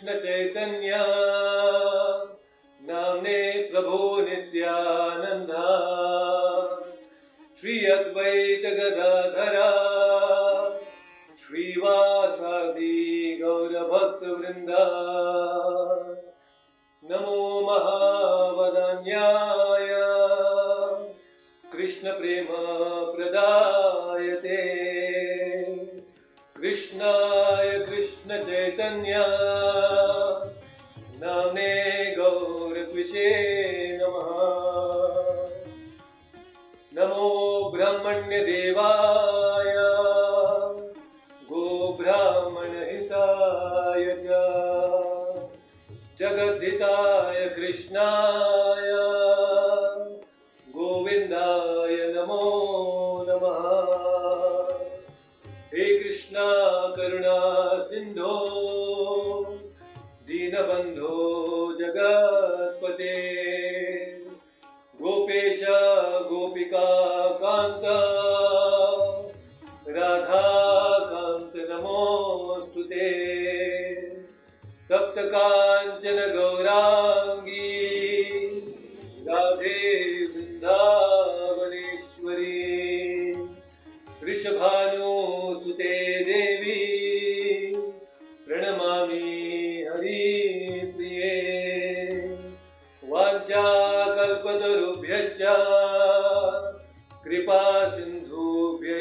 Krishna Chaitanya Namne Prabhu Nityananda Shri Advaita Gadadhara Shri Vasadi Gaura Bhakta Vrinda Namo Mahavadanyaya Krishna Prema Pradayate Krishnaya Krishna Chaitanya Namne Gaura Tvishe Namaha Namo Brahmanya Devaya Go Brahmana Hitaya Cha Jagadhitaya Krishnaya Govindaya Namo Namaha He Krishna Karuna Sindho Dinabandho Jagatpate Gopesha Gopika Kanta Radha Kanta Namostute Tapta Kanchana Gaurangi Radhe Vrindavaneshwari Rishabhanu Sute Devi Pranamami Hari Priye Vancha Kalpatarubhyascha Kripa Sindhubhya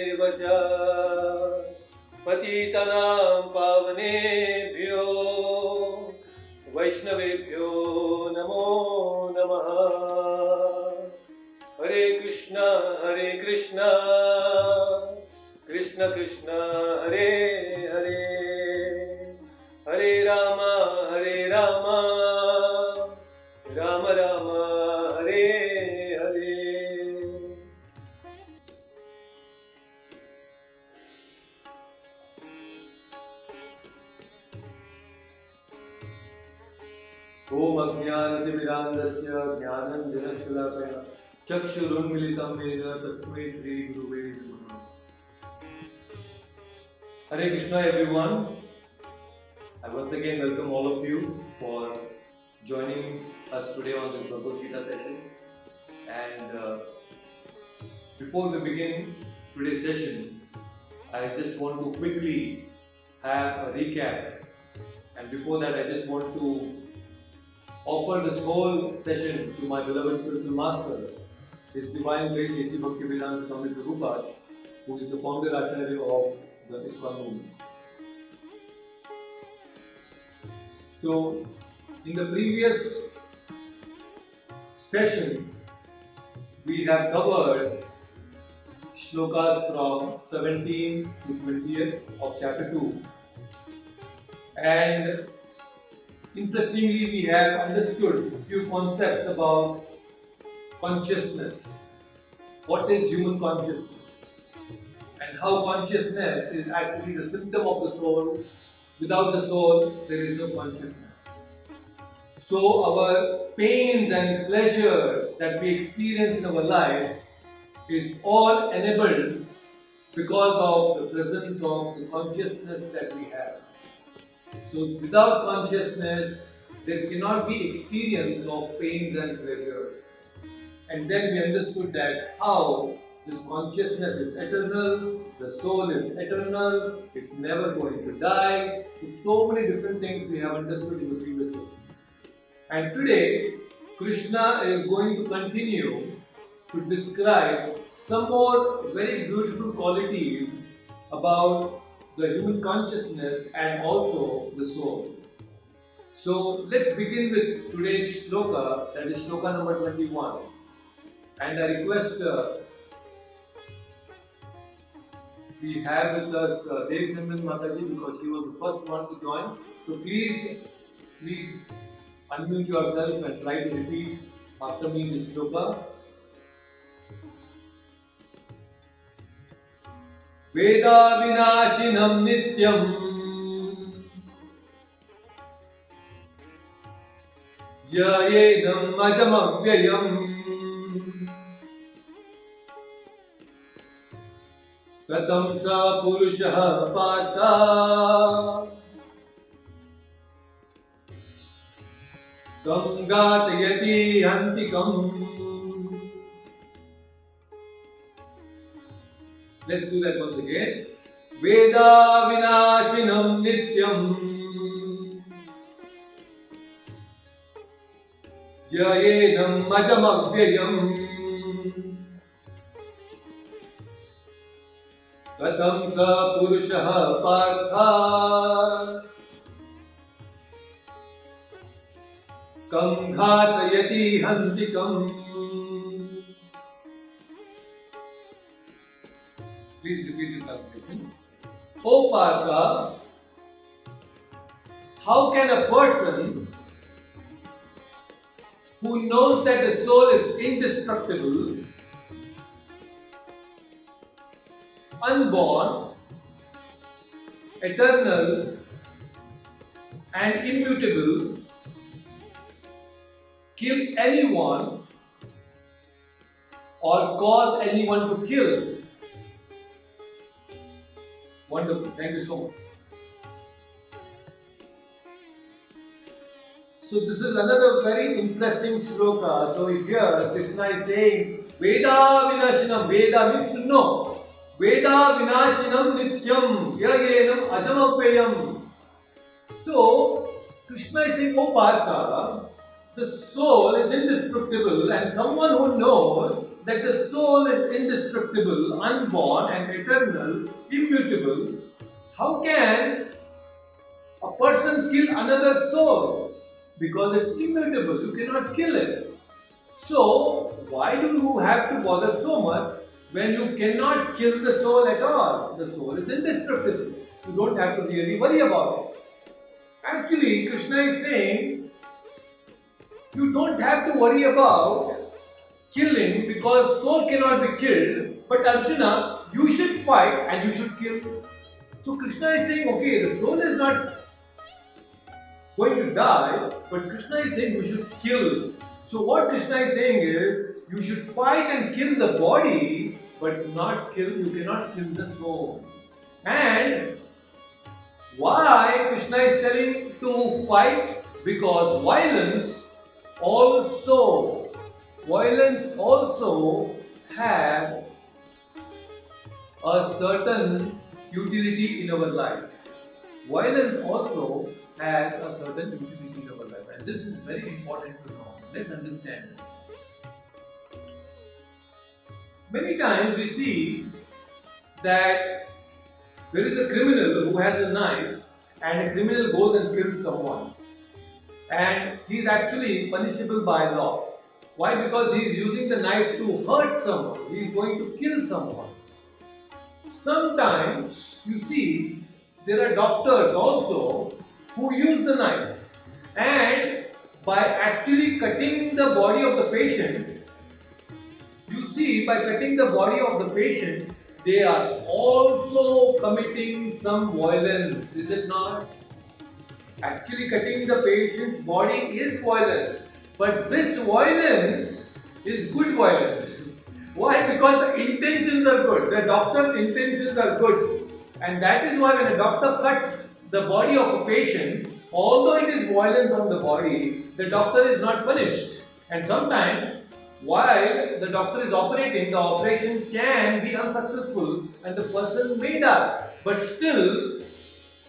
eva cha Patitanam Pavanebhyo Vaishnavebhyo Namo Namaha Hare Krishna Krishna Krishna Hare Hare Hare Rama Rama Rama Hare Hare Om Ajnanatimirandasya Jnananjanashalakaya Chakshurunmilitam Veda Tasmai Shri Guruve Namaha. Hare Krishna everyone. I once again welcome all of you for joining us today on the Bhagavad Gita session. And before we begin today's session, I just want to quickly have a recap. And before that, I just want to offer this whole session to my beloved spiritual master, His Divine Grace A.C. Bhaktivedanta Swami Prabhupada, who is the founder Acharya of the ISKCON movement. So, in the previous session, we have covered shlokas from 17 to 20th of chapter 2. And interestingly, we have understood a few concepts about consciousness. What is human consciousness? And how consciousness is actually the symptom of the soul. Without the soul, there is no consciousness. So our pains and pleasures that we experience in our life is all enabled because of the presence of the consciousness that we have. So without consciousness, there cannot be experience of pains and pleasures. And then we understood that how this consciousness is eternal, the soul is eternal, it's never going to die. So many different things we have understood in the previous session. And today, Krishna is going to continue to describe some more very beautiful qualities about the human consciousness and also the soul. So let's begin with today's shloka, that is shloka number 21. And I request we have with us Devi Simran Mataji, because she was the first one to join. So please unmute yourself and try to repeat after me this shloka. Veda vinashinam nityam yayenam ajamavyayam katam sa purushaha pata Gangatayati Hantikam. Let's do that once again. Veda Vinashinam Nityam Jayenam Ajamavyayam Katham Sa Purushaha Partha Kam Ghatayati Hantikam. Please repeat it after me. O Partha, how can a person who knows that the soul is indestructible, unborn, eternal, and immutable, kill anyone or cause anyone to kill? Wonderful, thank you so much. So this is another very interesting shloka. So here Krishna is saying, Veda Vinashinam. Veda means to know. Veda Vinashinam Nityam Yayenam Ajamavyayam. So Krishna is saying, O Partha, the soul is indestructible, and someone who knows that the soul is indestructible, unborn and eternal, immutable, how can a person kill another soul? Because it's immutable, you cannot kill it. So, why do you have to bother so much when you cannot kill the soul at all? The soul is indestructible. You don't have to really worry about it. Actually, Krishna is saying, you don't have to worry about killing because soul cannot be killed. But Arjuna, you should fight and you should kill. So Krishna is saying, okay, the soul is not going to die, but Krishna is saying you should kill. So what Krishna is saying is, you should fight and kill the body, but not kill, you cannot kill the soul. And why Krishna is telling to fight? Because violence also has a certain utility in our life. Violence also has a certain utility in our life, and this is very important to know. Let's understand this. Many times we see that there is a criminal who has a knife, and a criminal goes and kills someone, and he is actually punishable by law. Why? Because he is using the knife to hurt someone. He is going to kill someone. Sometimes you see there are doctors also who use the knife, and by actually cutting the body of the patient, you see by cutting the body of the patient, they are also committing some violence, is it not? Actually cutting the patient's body is violence, but this violence is good violence. Why? Because the intentions are good, the doctor's intentions are good, and that is why when a doctor cuts the body of a patient, although it is violence on the body, the doctor is not punished. And sometimes while the doctor is operating, the operation can be unsuccessful and the person may die. But still,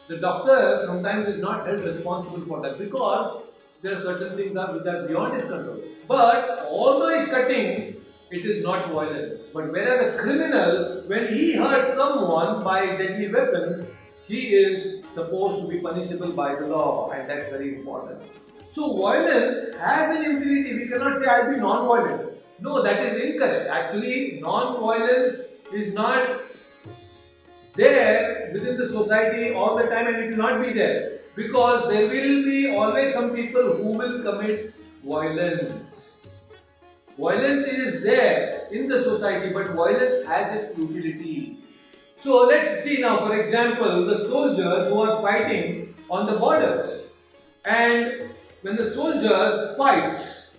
the doctor sometimes is not held responsible for that because there are certain things which are beyond his control. But although he is cutting, it is not violence. But whereas a criminal, when he hurts someone by deadly weapons, he is supposed to be punishable by the law, and that's very important. So violence has an utility. We cannot say I'll be non-violent. No, that is incorrect. Actually, non-violence is not there within the society all the time, and it will not be there. Because there will be always some people who will commit violence. Violence is there in the society, but violence has its utility. So let's see now, for example, the soldiers who are fighting on the borders. And when the soldier fights,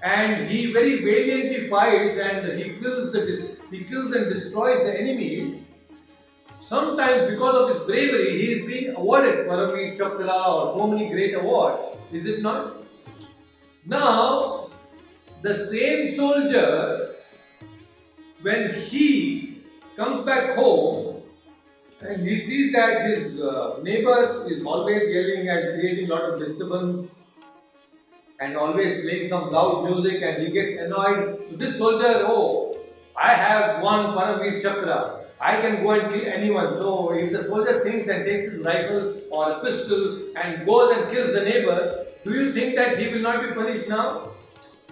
and he very valiantly fights, and he kills and destroys the enemies, sometimes because of his bravery, he is being awarded Paramveer Chakra or so many great awards. Is it not? Now, the same soldier, when he comes back home and he sees that his neighbor is always yelling and creating a lot of disturbance and always playing some loud music, and he gets annoyed. So this soldier, oh, I have one Paramveer Chakra. I can go and kill anyone. So if the soldier thinks and takes his rifle or a pistol and goes and kills the neighbor, do you think that he will not be punished now?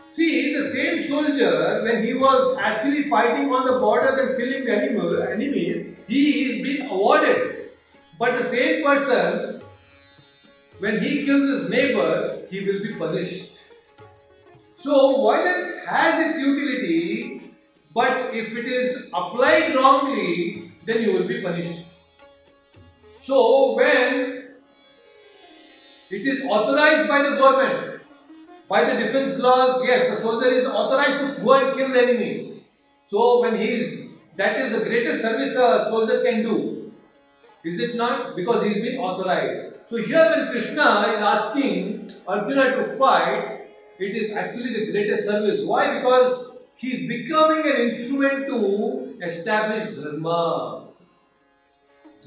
See, the same soldier, when he was actually fighting on the borders and killing the enemies, he is being awarded. But the same person, when he kills his neighbor, he will be punished. So violence has its utility, but if it is applied wrongly, then you will be punished. So when it is authorized by the government, by the defense laws, yes, the soldier is authorized to go and kill the enemies. So when that is the greatest service a soldier can do. Is it not? Because he is being authorized. So here when Krishna is asking Arjuna to fight, it is actually the greatest service. Why? Because he is becoming an instrument to establish dharma.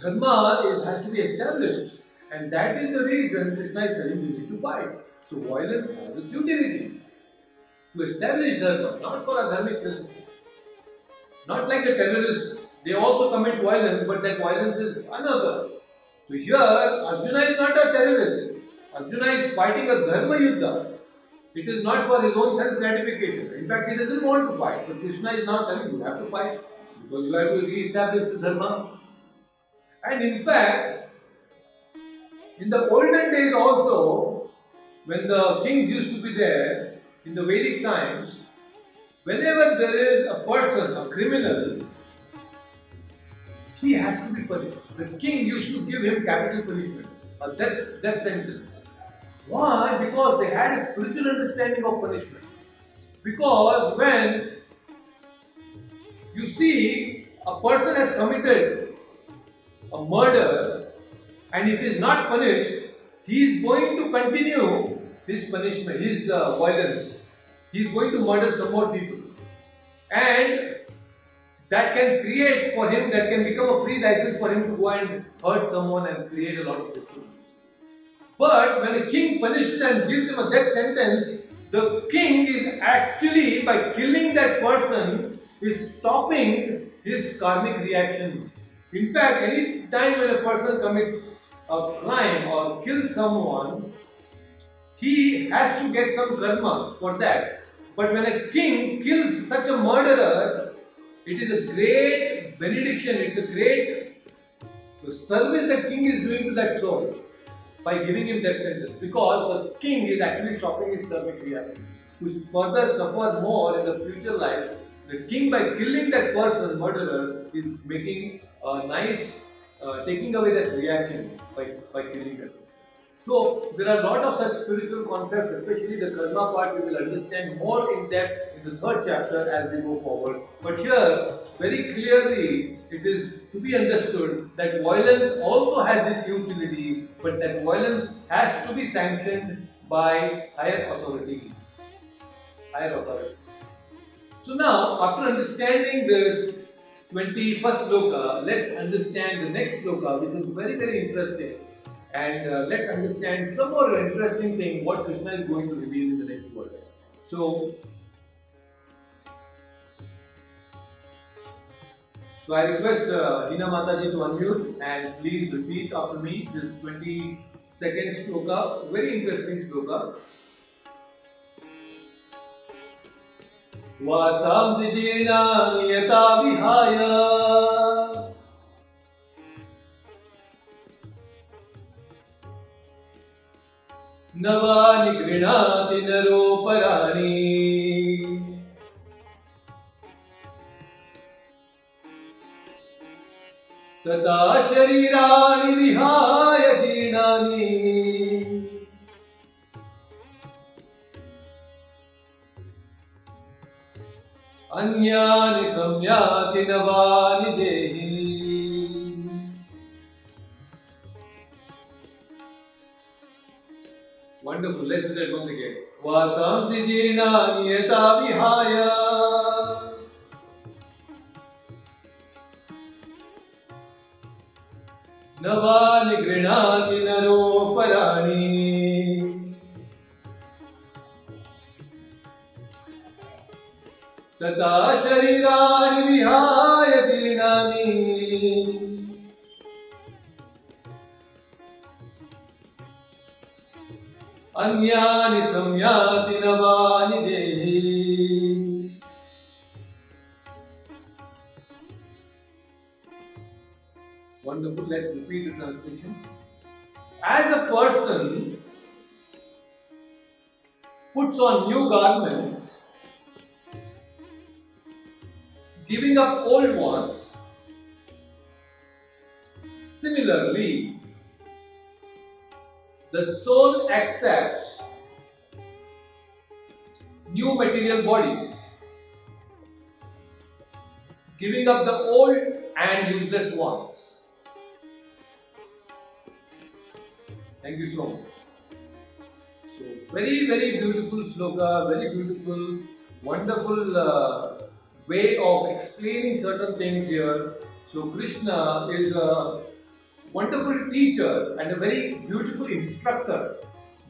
Dharma has to be established. And that is the reason Krishna is telling you need to fight. So violence has its utility to establish dharma, not for a dharmic reason. Not like the terrorists. They also commit violence, but that violence is another. So here, Arjuna is not a terrorist. Arjuna is fighting a dharma yuddha. It is not for his own self-gratification. In fact, he doesn't want to fight. But Krishna is now telling you have to fight because you have to re-establish the dharma. And in fact, in the olden days also, when the kings used to be there, in the Vedic times, whenever there is a person, a criminal, he has to be punished. The king used to give him capital punishment, a death sentence. Why? Because they had a spiritual understanding of punishment. Because when you see a person has committed a murder, and if he is not punished, he is going to continue his punishment, his violence. He is going to murder some more people. And that can create for him, that can become a free license for him to go and hurt someone and create a lot of disturbance. But when a king punishes and gives him a death sentence, the king is actually, by killing that person, is stopping his karmic reaction. In fact, any time when a person commits a crime or kills someone, he has to get some karma for that. But when a king kills such a murderer, it is a great benediction, it's a great service the king is doing to that soul by giving him that sentence. Because the king is actually stopping his karmic reaction. To further suffer more in the future life, the king, by killing that person, murderer, is making a nice, taking away that reaction by killing them. So there are a lot of such spiritual concepts, especially the karma part we will understand more in depth in the third chapter as we go forward. But here, very clearly, it is to be understood that violence also has its utility, but that violence has to be sanctioned by higher authority. So now, after understanding this 21st sloka, let's understand the next sloka, which is very, very interesting. And let's understand some more interesting thing what Krishna is going to reveal in the next verse. So I request Hina Mataji to unmute and please repeat after me this 22nd sloka, very interesting sloka. Vasam Jirna Niyata Vihaya Navani Grinati Naroparani Tata Sharirani Vihaya Jirnani Anyani Samyati Navani Dehi. Wonderful. Let's do that once again. vasamsi jirnani yata vihaya navani grinati naro parani tata sharirani vihaya jirnani anyani samyati navani dehi. Wonderful. Let's repeat the translation. As a person puts on new garments, giving up old ones, similarly, the soul accepts new material bodies, giving up the old and useless ones. Thank you so much. So, very, very beautiful sloka, very beautiful, wonderful way of explaining certain things here. So, Krishna is a wonderful teacher and a very beautiful instructor.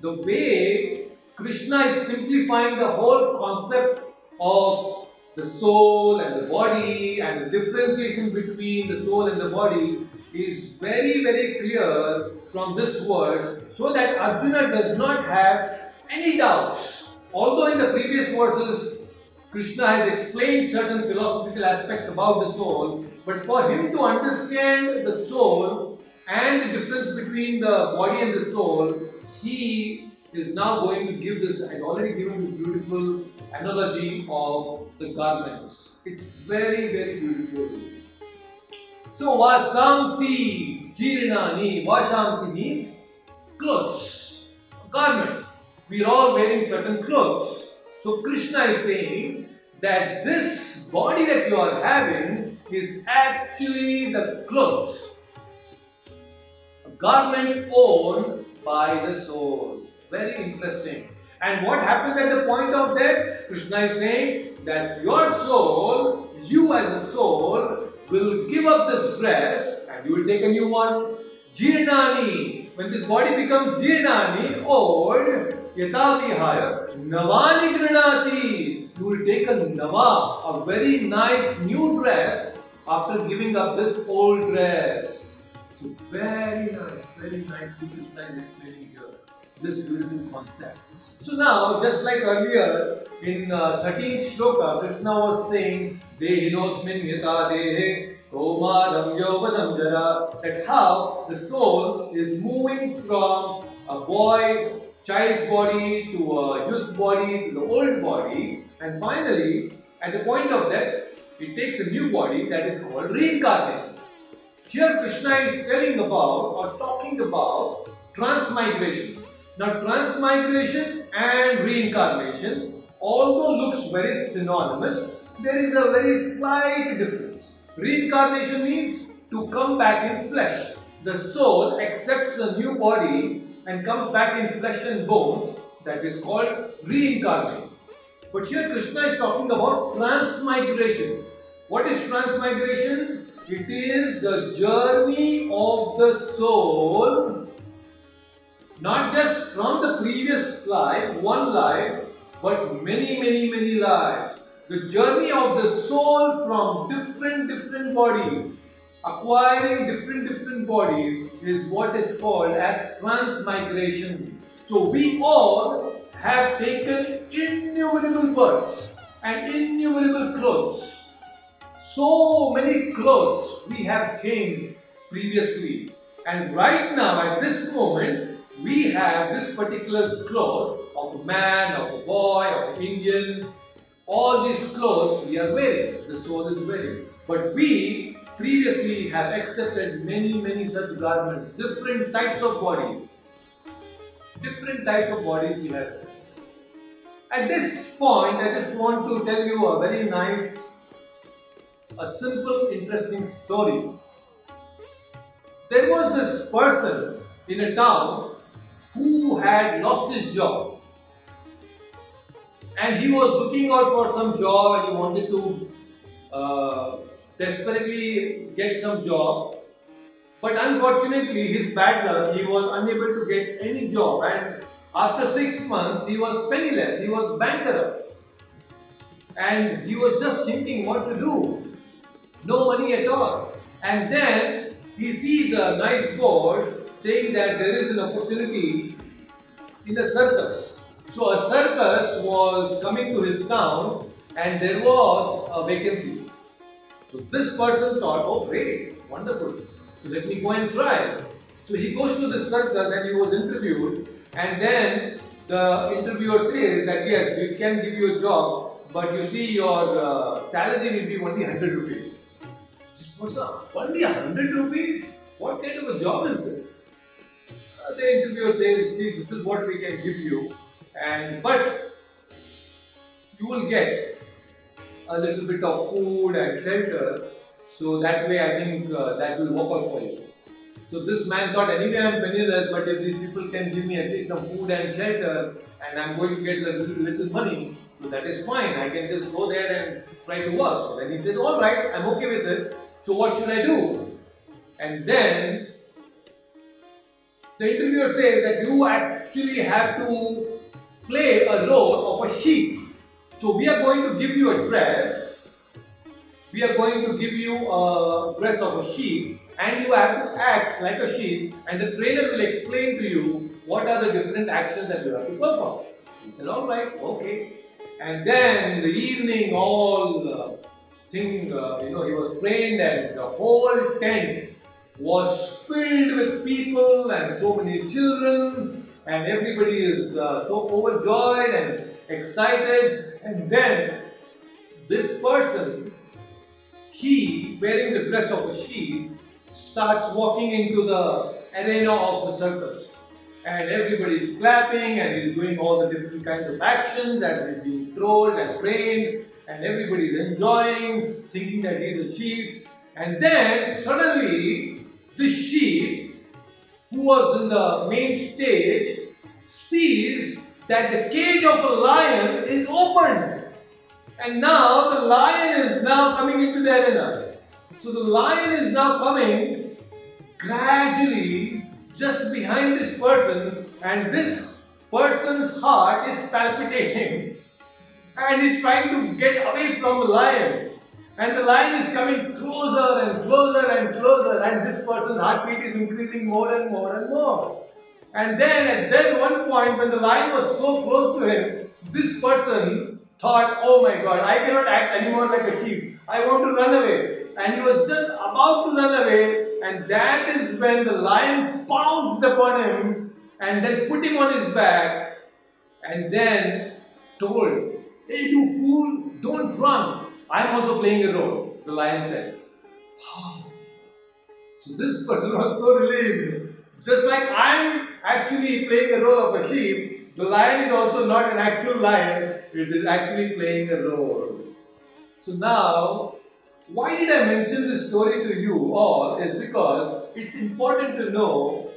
The way Krishna is simplifying the whole concept of the soul and the body and the differentiation between the soul and the body is very, very clear from this verse, so that Arjuna does not have any doubts. Although in the previous verses Krishna has explained certain philosophical aspects about the soul, but for him to understand the soul and the difference between the body and the soul, he is now going to give this. I already given this beautiful analogy of the garments. It's very, very beautiful. So vasamsi jirnani, vasamsi means clothes, garment. We are all wearing certain clothes. So Krishna is saying that this body that you are having is actually the clothes, a garment owned by the soul. Very interesting. And what happens at the point of death? Krishna is saying that your soul, you as a soul, will give up this dress and you will take a new one. Jirnani. When this body becomes jirnani, old, yatavihaya, navani grinati. You will take a nava, a very nice new dress after giving up this old dress. So very nice Krishna is explaining here this beautiful concept. So now, just like earlier in 13th shloka, Krishna was saying, Dehinosmin yata dehe Komaram Yovanam Jara, that how the soul is moving from a boy, child's body to a youth body to the old body, and finally, at the point of death, it takes a new body that is called reincarnation. Here Krishna is telling about or talking about transmigration. Now, transmigration and reincarnation, although looks very synonymous, there is a very slight difference. Reincarnation means to come back in flesh. The soul accepts a new body and comes back in flesh and bones. That is called reincarnation. But here Krishna is talking about transmigration. What is transmigration? It is the journey of the soul, not just from the previous life, one life, but many, many, many lives. The journey of the soul from different bodies, acquiring different bodies, is what is called as transmigration. So we all have taken innumerable births and innumerable clothes. So many clothes we have changed previously. And right now, at this moment, we have this particular cloth of a man, of a boy, of an Indian. All these clothes we are wearing, the soul is wearing. But we previously have accepted many such garments, different types of bodies. Different types of bodies we have. At this point, I just want to tell you a very nice, a simple, interesting story. There was this person in a town who had lost his job. and he was looking out for some job and he wanted to desperately get some job. But unfortunately, his bad luck, he was unable to get any job, and after 6 months, he was penniless, he was bankrupt, and he was just thinking what to do. No money at all. And then he sees a nice board saying that there is an opportunity in a circus. So a circus was coming to his town and there was a vacancy. So this person thought, oh great, wonderful. So let me go and try. So he goes to the circus and he was interviewed, and then the interviewer says that yes, we can give you a job, but you see your salary will be only 100 rupees. What's up? Only 100 rupees? What kind of a job is this? The interviewer says, see, this is what we can give you, but you will get a little bit of food and shelter, so that way I think that will work out for you. So this man thought, anyway I am penniless, but if these people can give me at least some food and shelter, and I am going to get a little money, so that is fine, I can just go there and try to work. So then he says, alright, I am okay with it, so what should I do? And then the interviewer says that you actually have to play a role of a sheep. So we are going to give you a dress, we are going to give you a dress of a sheep, and you have to act like a sheep, and the trainer will explain to you what are the different actions that you have to perform. He said, alright, okay. And then in the evening, all he was trained, and the whole tent was filled with people and so many children, and everybody is so overjoyed and excited. And then this person, he wearing the dress of a sheep, starts walking into the arena of the circus, and everybody is clapping and he's doing all the different kinds of actions that he's being thrown and trained, and everybody is enjoying, thinking that he's a sheep. And then suddenly this sheep, who was in the main stage, sees that the cage of a lion is opened, and now the lion is now coming into the arena. So the lion is now coming gradually just behind this person, and this person's heart is palpitating and he's trying to get away from the lion, and the lion is coming closer and closer and closer, and this person's heartbeat is increasing more and more and more. And then at one point, when the lion was so close to him, this person thought, oh my God, I cannot act anymore like a sheep, I want to run away. And he was just about to run away, and that is when the lion pounced upon him and then put him on his back and then told, hey you fool, don't run, I am also playing a role, the lion said. So this person was so relieved. Just like I am actually playing the role of a sheep, the lion is also not an actual lion, it is actually playing a role. So now, why did I mention this story to you all is because it's important to know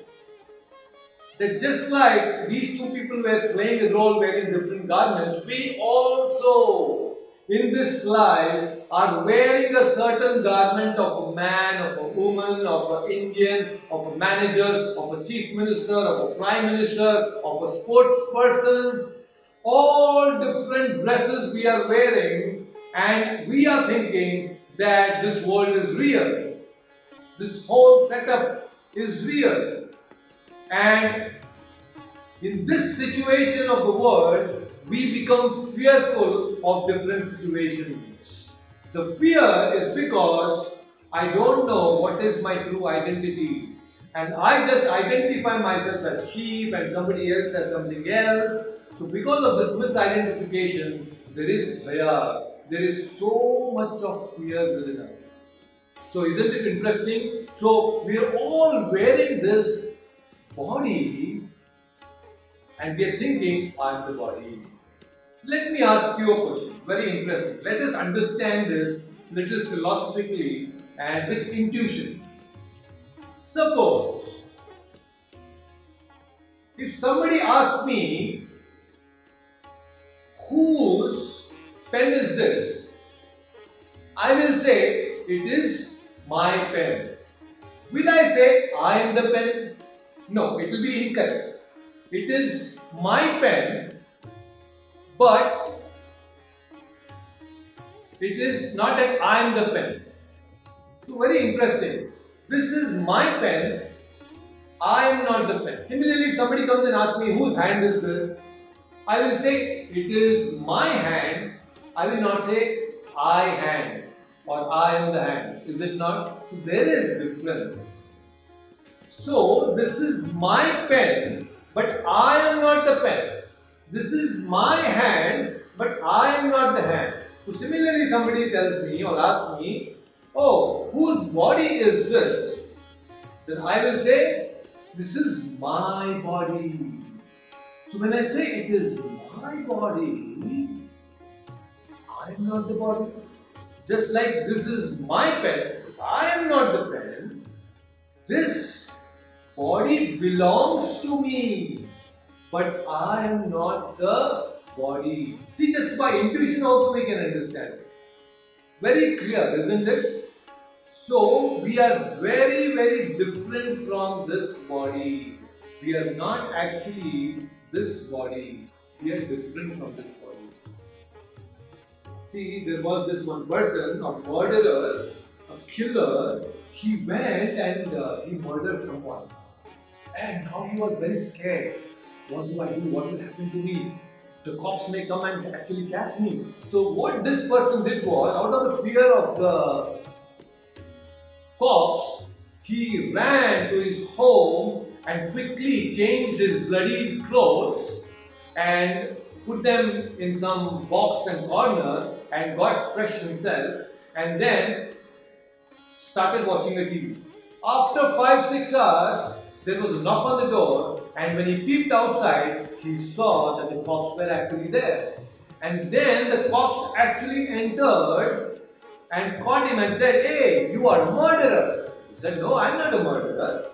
that just like these two people were playing a role wearing different garments, we also in this life are wearing a certain garment of a man, of a woman, of an Indian, of a manager, of a chief minister, of a prime minister, of a sports person. All different dresses we are wearing, and we are thinking that this world is real. This whole setup is real. And in this situation of the world, we become fearful of different situations. The fear is because I don't know what is my true identity. And I just identify myself as sheep and somebody else as something else. So because of this misidentification, there is bhaya. There is so much of fear within us. So isn't it interesting? So we are all wearing this body and we are thinking, I am the body. Let me ask you a question, very interesting. Let us understand this little philosophically and with intuition. Suppose, if somebody asked me, whose pen is this? I will say, it is my pen. Will I say, I am the pen? No, it will be incorrect. It is my pen, but it is not that I am the pen. So very interesting. This is my pen, I am not the pen. Similarly, if somebody comes and asks me, whose hand is this? I will say, it is my hand. I will not say, I hand or I am the hand. Is it not? So there is difference. So this is my pen, but I am not the pen. This is my hand, but I am not the hand. So similarly, somebody tells me or asks me, oh, whose body is this? Then I will say, this is my body. So when I say it is my body, I am not the body. Just like this is my pen, I am not the pen. This body belongs to me, but I am not the body. See, just by intuition also we can understand this. Very clear, isn't it? So we are very, very different from this body. We are not actually this body. We are different from this body. See, there was this one person, a murderer, a killer. He went and he murdered someone. And now he was very scared. What do I do? What will happen to me? The cops may come and actually catch me. So what this person did was, out of the fear of the cops, he ran to his home and quickly changed his bloody clothes and put them in some box and corner and got fresh himself and then started watching the TV. After 5-6 hours, there was a knock on the door, and when he peeped outside, he saw that the cops were actually there. And then the cops actually entered and caught him and said, hey, you are a murderer. He said, no, I'm not a murderer.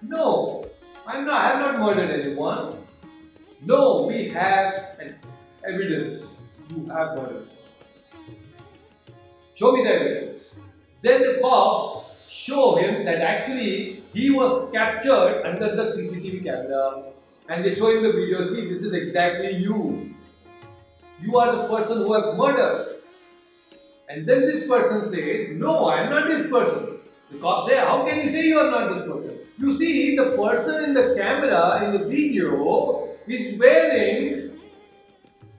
No, I have not murdered anyone. No, we have evidence. You have murdered. Show me the evidence. Then the cops show him that actually he was captured under the CCTV camera. And they show him the video. See, this is exactly you. You are the person who has murdered. And then this person says, no, I am not this person. The cops say, how can you say you are not this person? You see, the person in the camera, in the video, is wearing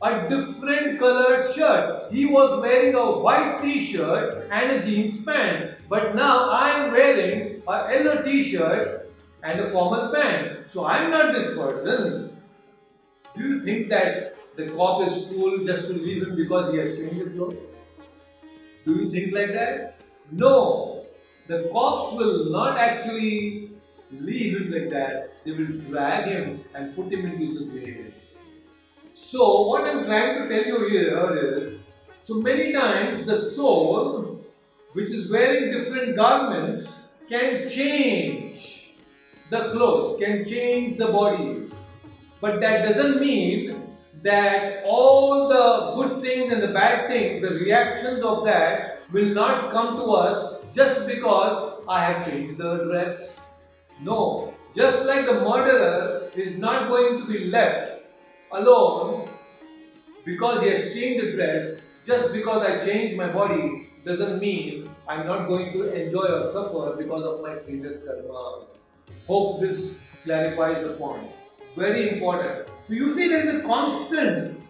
a different colored shirt. He was wearing a white t-shirt and a jeans pant. But now I am wearing a yellow t-shirt and a formal pant. So I am not this person. Do you think that the cop is fool just to leave him because he has changed his clothes? Do you think like that? No. The cops will not actually leave him like that. They will drag him and put him into the jail. So what I am trying to tell you here is, so many times the soul, which is wearing different garments, can change the clothes, can change the bodies. But that doesn't mean that all the good things and the bad things, the reactions of that will not come to us just because I have changed the dress. No, just like the murderer is not going to be left alone because he has changed the dress, just because I changed my body doesn't mean I'm not going to enjoy or suffer because of my previous karma. Hope this clarifies the point. Very important. So you see there is a constant,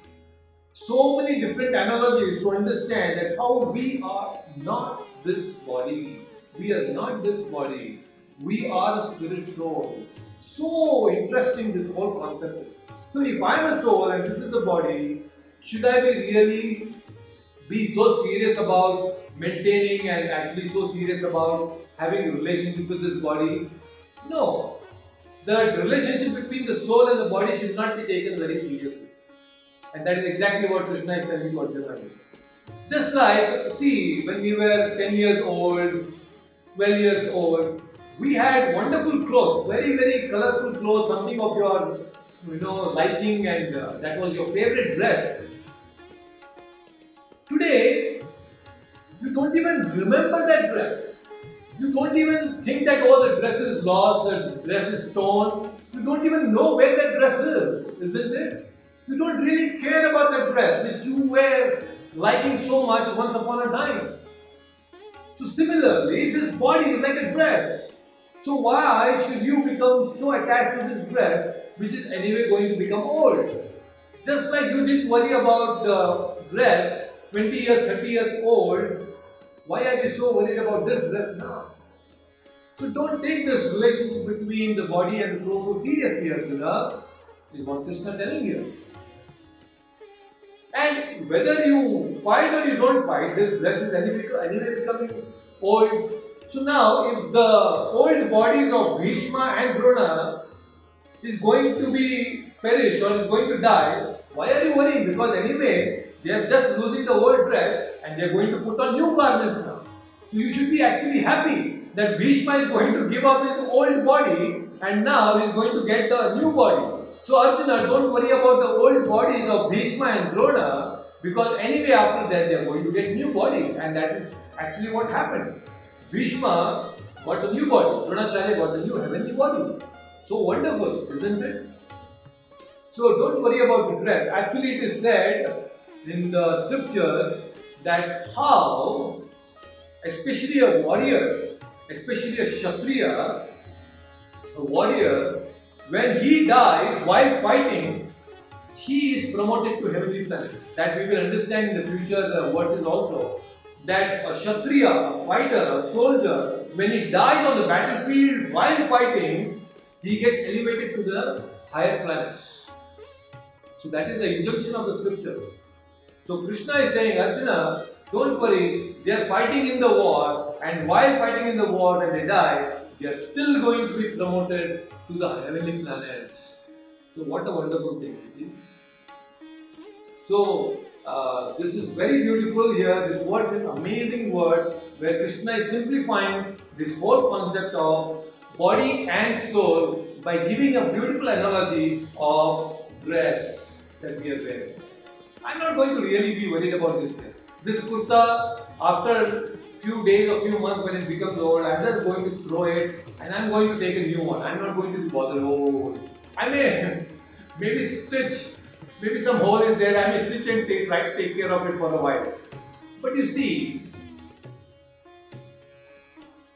so many different analogies to understand that how we are not this body. We are not this body. We are a spirit soul. So interesting this whole concept. So if I am a soul and this is the body, should I be so serious about maintaining and actually so serious about having a relationship with this body? No. The relationship between the soul and the body should not be taken very seriously. And that is exactly what Krishna is telling to Arjuna. Just like, see, when we were 10 years old, 12 years old, we had wonderful clothes, very, very colorful clothes, something of your liking, and that was your favorite dress. Today, you don't even remember that dress. You don't even think that, oh, the dress is lost, the dress is torn. You don't even know where that dress is, isn't it? You don't really care about that dress which you were liking so much once upon a time. So similarly, this body is like a dress. So why should you become so attached to this dress which is anyway going to become old? Just like you didn't worry about the dress 20 years, 30 years old, why are you so worried about this dress now? So don't take this relationship between the body and the soul so seriously, Arjuna, is what Krishna telling you. And whether you fight or you don't fight, this dress is anyway becoming old. So now, if the old bodies of Bhishma and Drona is going to be perished or is going to die, why are you worrying? Because anyway, they are just losing the old dress and they are going to put on new garments now. So you should be actually happy that Bhishma is going to give up his old body and now he is going to get a new body. So Arjuna, don't worry about the old bodies of Bhishma and Drona, because anyway after that they are going to get new bodies, and that is actually what happened. Bhishma got a new body, Dronacharya got a new heavenly body. So wonderful, isn't it? So don't worry about the dress. Actually it is said in the scriptures that how, especially a warrior, especially a Kshatriya, a warrior, when he dies while fighting, he is promoted to heavenly planets. That we will understand in the future verses also. That a Kshatriya, a fighter, a soldier, when he dies on the battlefield while fighting, he gets elevated to the higher planets. So that is the injunction of the scripture. So Krishna is saying, Arjuna, don't worry, they are fighting in the war, and while fighting in the war when they die, they are still going to be promoted to the heavenly planets. So what a wonderful thing. So this is very beautiful here. This word is an amazing word where Krishna is simplifying this whole concept of body and soul by giving a beautiful analogy of dress that we are wearing. I'm not going to really be worried about this dress. This kurta, after few days or few months when it becomes old, I'm just going to throw it and I'm going to take a new one. I'm not going to be bothered. Oh, I may maybe stitch, maybe some hole is there. I may stitch and take care of it for a while. But you see,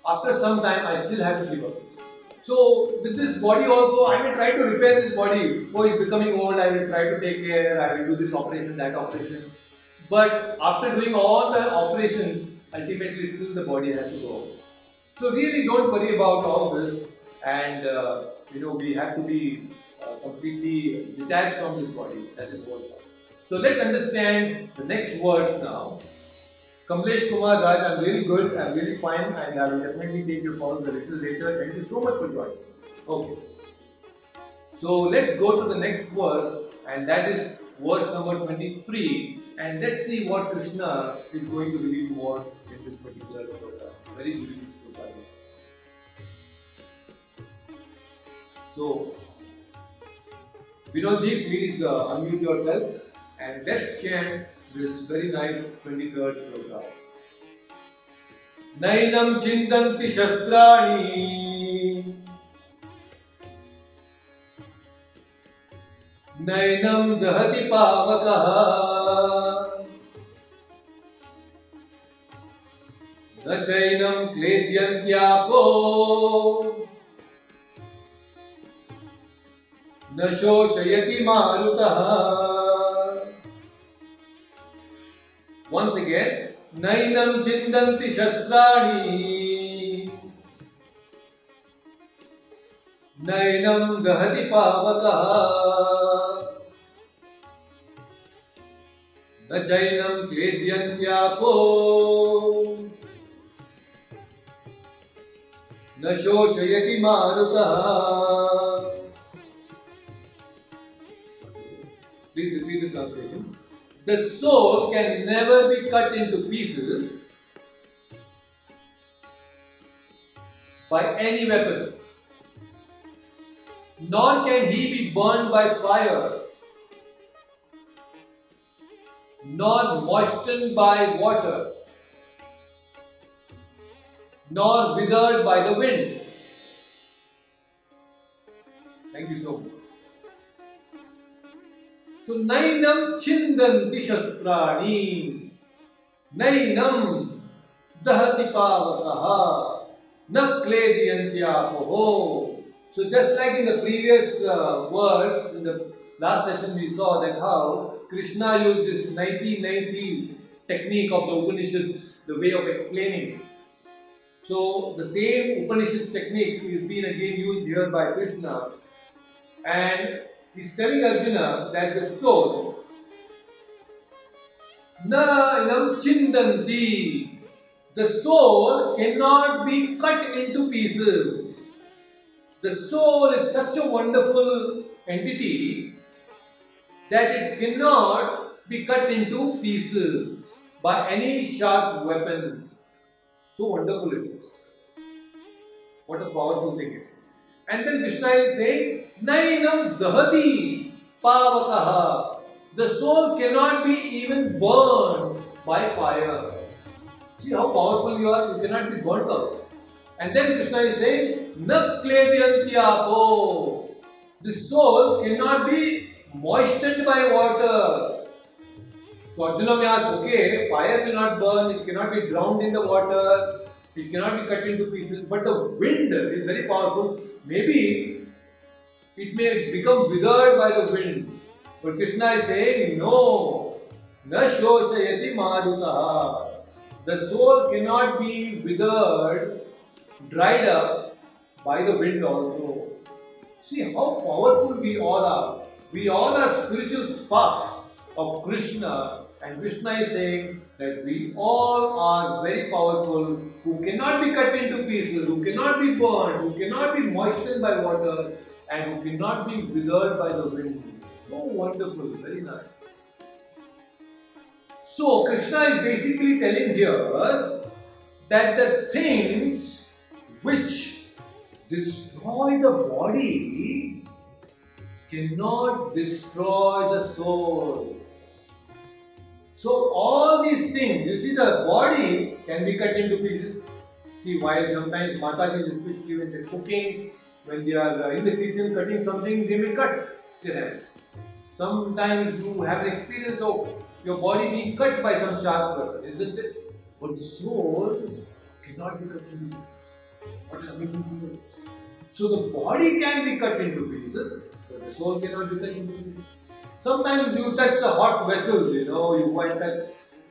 after some time, I still have to give up this. So with this body also, I may try to repair this body. Oh, it's becoming old. I will try to take care. I will do this operation, that operation. But after doing all the operations, ultimately still the body has to go. So really don't worry about all this, and we have to be completely detached from this body. That is what. So let's understand the next words now. Kamlesh Kumar Raj, I'm really good, I'm really fine, and I will definitely take your calls a little later. Thank you so much for joining. Okay. So let's go to the next verse, and that is verse number 23, and let's see what Krishna is going to reveal more in this particular sloka. Very beautiful sloka. So, Vinodji, please unmute yourself and let's chant this very nice 23rd sloka. Nainam chintanti shastrani Nainam dahati pavakaha Na chainam kledyantyako Na shoshayati marutaha. Once again, Nainam chindanti shastrani Nainam dahati pavakaha Na chainam kledyantyako Na shoshayati marutaha. Please repeat the translation. The soul can never be cut into pieces by any weapon. nor can he be burned by fire, nor moistened by water, nor withered by the wind. Thank you so much. So, nainam chindanti shastrani, nainam dahati pavakaha, na klediyantyapoho. So, just like in the previous words, in the last session we saw that how Krishna used this 90-90 technique of the Upanishads, the way of explaining. So, the same Upanishad technique is being again used here by Krishna, and he's telling Arjuna that the soul, na inam chindanti, the soul cannot be cut into pieces. The soul is such a wonderful entity that it cannot be cut into pieces by any sharp weapon. So wonderful it is. What a powerful thing it is. And then Krishna is saying, nainam dahati pavakaha. The soul cannot be even burned by fire. See how powerful you are, you cannot be burnt out. And then Krishna is saying, na klediyantyapo. The soul cannot be moistened by water. So Arjuna may ask, okay, fire cannot burn, it cannot be drowned in the water, it cannot be cut into pieces, but the wind is very powerful. Maybe it may become withered by the wind. But Krishna is saying, no, na shoshayati marutaha. The soul cannot be withered, dried up by the wind also. See how powerful we all are. We all are spiritual sparks of Krishna, and Krishna is saying that we all are very powerful, who cannot be cut into pieces, who cannot be burned, who cannot be moistened by water, and who cannot be withered by the wind. So wonderful, very nice. So Krishna is basically telling here that the things which destroy the body cannot destroy the soul. So all these things, you see, the body can be cut into pieces. See, while sometimes Mataji, especially when they're cooking, when they are in the kitchen cutting something, they may cut their hands. Sometimes you have an experience of your body being cut by some sharp weapon, isn't it? But the soul cannot be cut into pieces. What an amazing thing it is. So the body can be cut into pieces, but the soul cannot be cut into pieces. Sometimes you touch the hot vessels, you might touch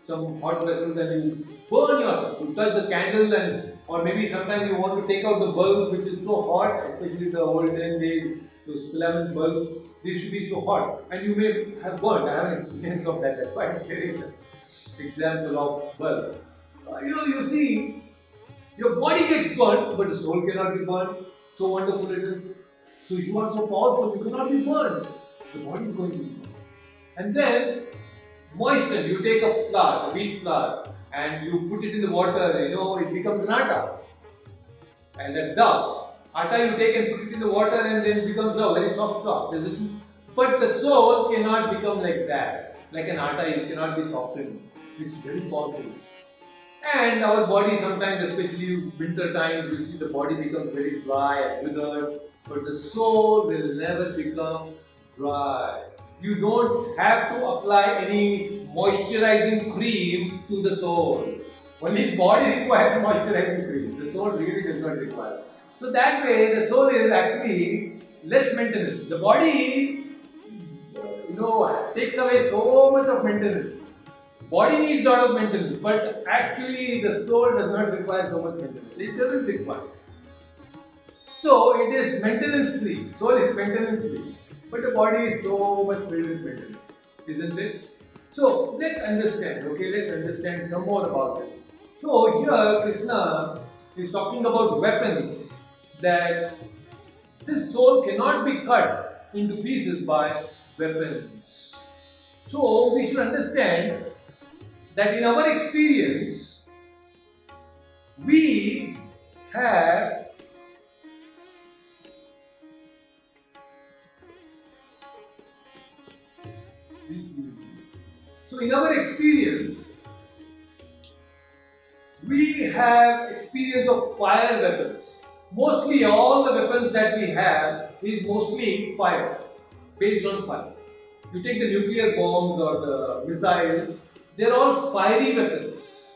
some hot vessels and you burn yourself. You touch the candle and, or maybe sometimes you want to take out the bulb which is so hot, especially the olden days, those filament bulbs, they should be so hot. And you may have burnt. I have an experience of that, that's why I'm sharing an example of bulb. You see, your body gets burnt, but the soul cannot be burnt. So wonderful it is. So you are so powerful, you cannot be burnt. The body is going to be burnt. And then, moisten, you take a flour, a wheat flour, and you put it in the water, it becomes an atta. And that dough, atta you take and put it in the water and then it becomes a very soft flour. But the soul cannot become like that. Like an atta, it cannot be softened. It's very powerful. And our body sometimes, especially winter times, you see the body becomes very dry and withered. But the soul will never become dry. You don't have to apply any moisturizing cream to the soul. Only body requires moisturizing cream. The soul really does not require. So that way, the soul is actually less maintenance. The body, takes away so much of maintenance. Body needs a lot of maintenance, but actually the soul does not require so much maintenance. It doesn't require. So it is maintenance free. Soul is maintenance free. But the body is so much filled with maintenance, isn't it? So let's understand, let's understand some more about this. So here Krishna is talking about weapons, that this soul cannot be cut into pieces by weapons. So we should understand that in our experience, we have So in our experience, we have experience of fire weapons. Mostly all the weapons that we have is mostly fire, based on fire. You take the nuclear bombs or the missiles, they're all fiery weapons.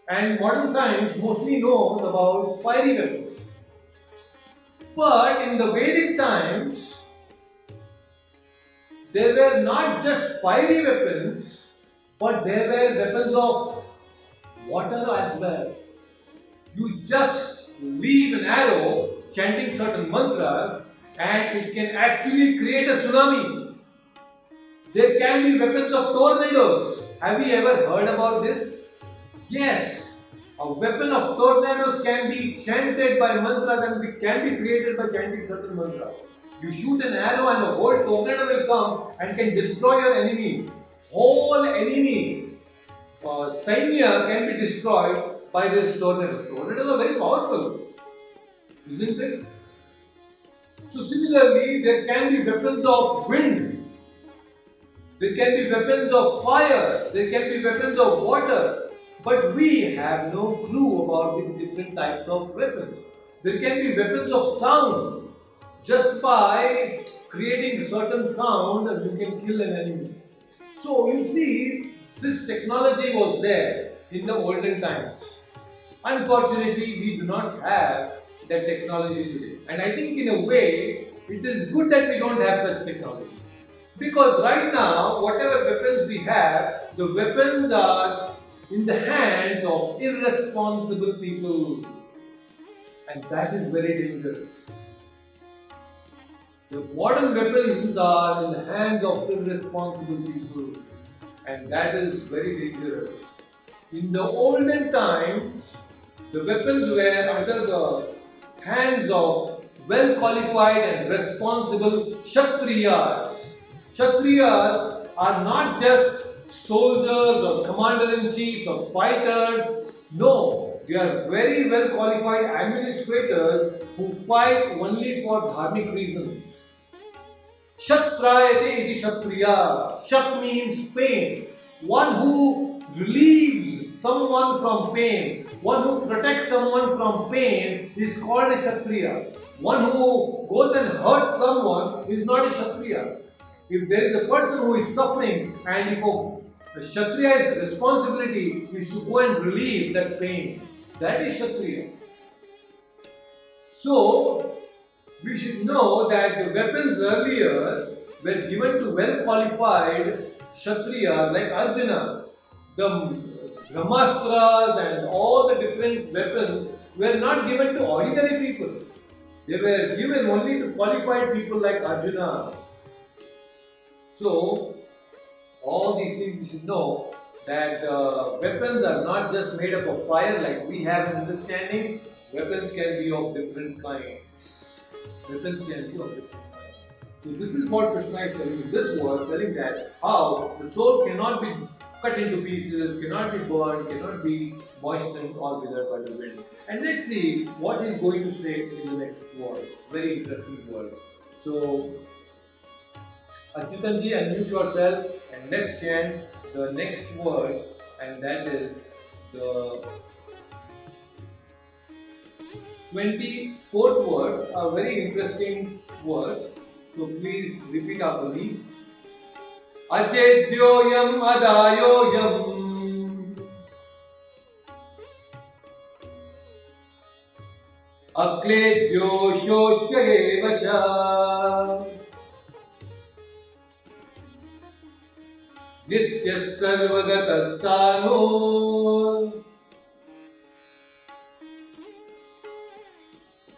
And modern science mostly knows about fiery weapons. But in the Vedic times, there were not just fiery weapons, but there were weapons of water as well. You just leave an arrow chanting certain mantras and it can actually create a tsunami. There can be weapons of tornadoes. Have you ever heard about this? Yes. A weapon of tornadoes can be chanted by mantras and it can be created by chanting certain mantras. You shoot an arrow and a whole tornado will come and can destroy your enemy. Whole enemy Sainya can be destroyed by this tornado. Tornadoes are very powerful, isn't it? So similarly, there can be weapons of wind, there can be weapons of fire, there can be weapons of water, but we have no clue about these different types of weapons. There can be weapons of sound. Just by creating certain sound, you can kill an enemy. So you see, this technology was there in the olden times. Unfortunately, we do not have that technology today. And I think in a way, it is good that we don't have such technology. Because right now, whatever weapons we have, the weapons are in the hands of irresponsible people. And that is very dangerous. The modern weapons are in the hands of irresponsible people. And that is very dangerous. In the olden times, the weapons were under the hands of well-qualified and responsible Kshatriyas. Kshatriyas are not just soldiers or commander-in-chief or fighters. No, they are very well-qualified administrators who fight only for dharmic reasons. Kshatrayate iti Kshatriya. Kshat means pain. One who relieves someone from pain, one who protects someone from pain is called a Kshatriya. One who goes and hurts someone is not a Kshatriya. If there is a person who is suffering and if the Kshatriya's responsibility is to go and relieve that pain, that is Kshatriya. So, we should know that the weapons earlier were given to well-qualified Kshatriyas like Arjuna. The Brahmastras and all the different weapons were not given to ordinary people. They were given only to qualified people like Arjuna. So, all these things we should know that weapons are not just made up of fire like we have an understanding. Weapons can be of different kinds. Weapons can be of different kinds. So this is what Krishna is telling in this verse, telling that how the soul cannot be cut into pieces, cannot be burned, cannot be moistened or withered by the wind. And let's see what he is going to say in the next verse. Very interesting verse. So, Achyutanji, unmute yourself and let's chant the next verse, and that is the 24th verse, a very interesting verse. So please repeat after me. Achedyoyam adayoyam akledyo shoshayevacha nityas sarvagatasthano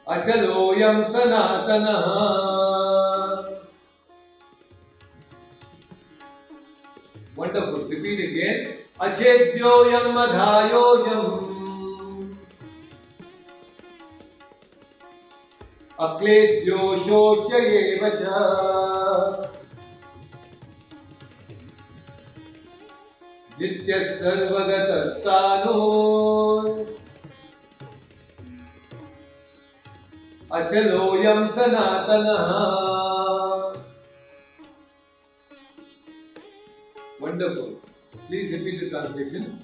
achaloyam sanatanaha. Wonderful. Repeat again. Achedyoyam adhayoyam akledyo shoshayevacha nityas sarvagatasthano achaloyam sanatanaha. wonderful. Please repeat the translation.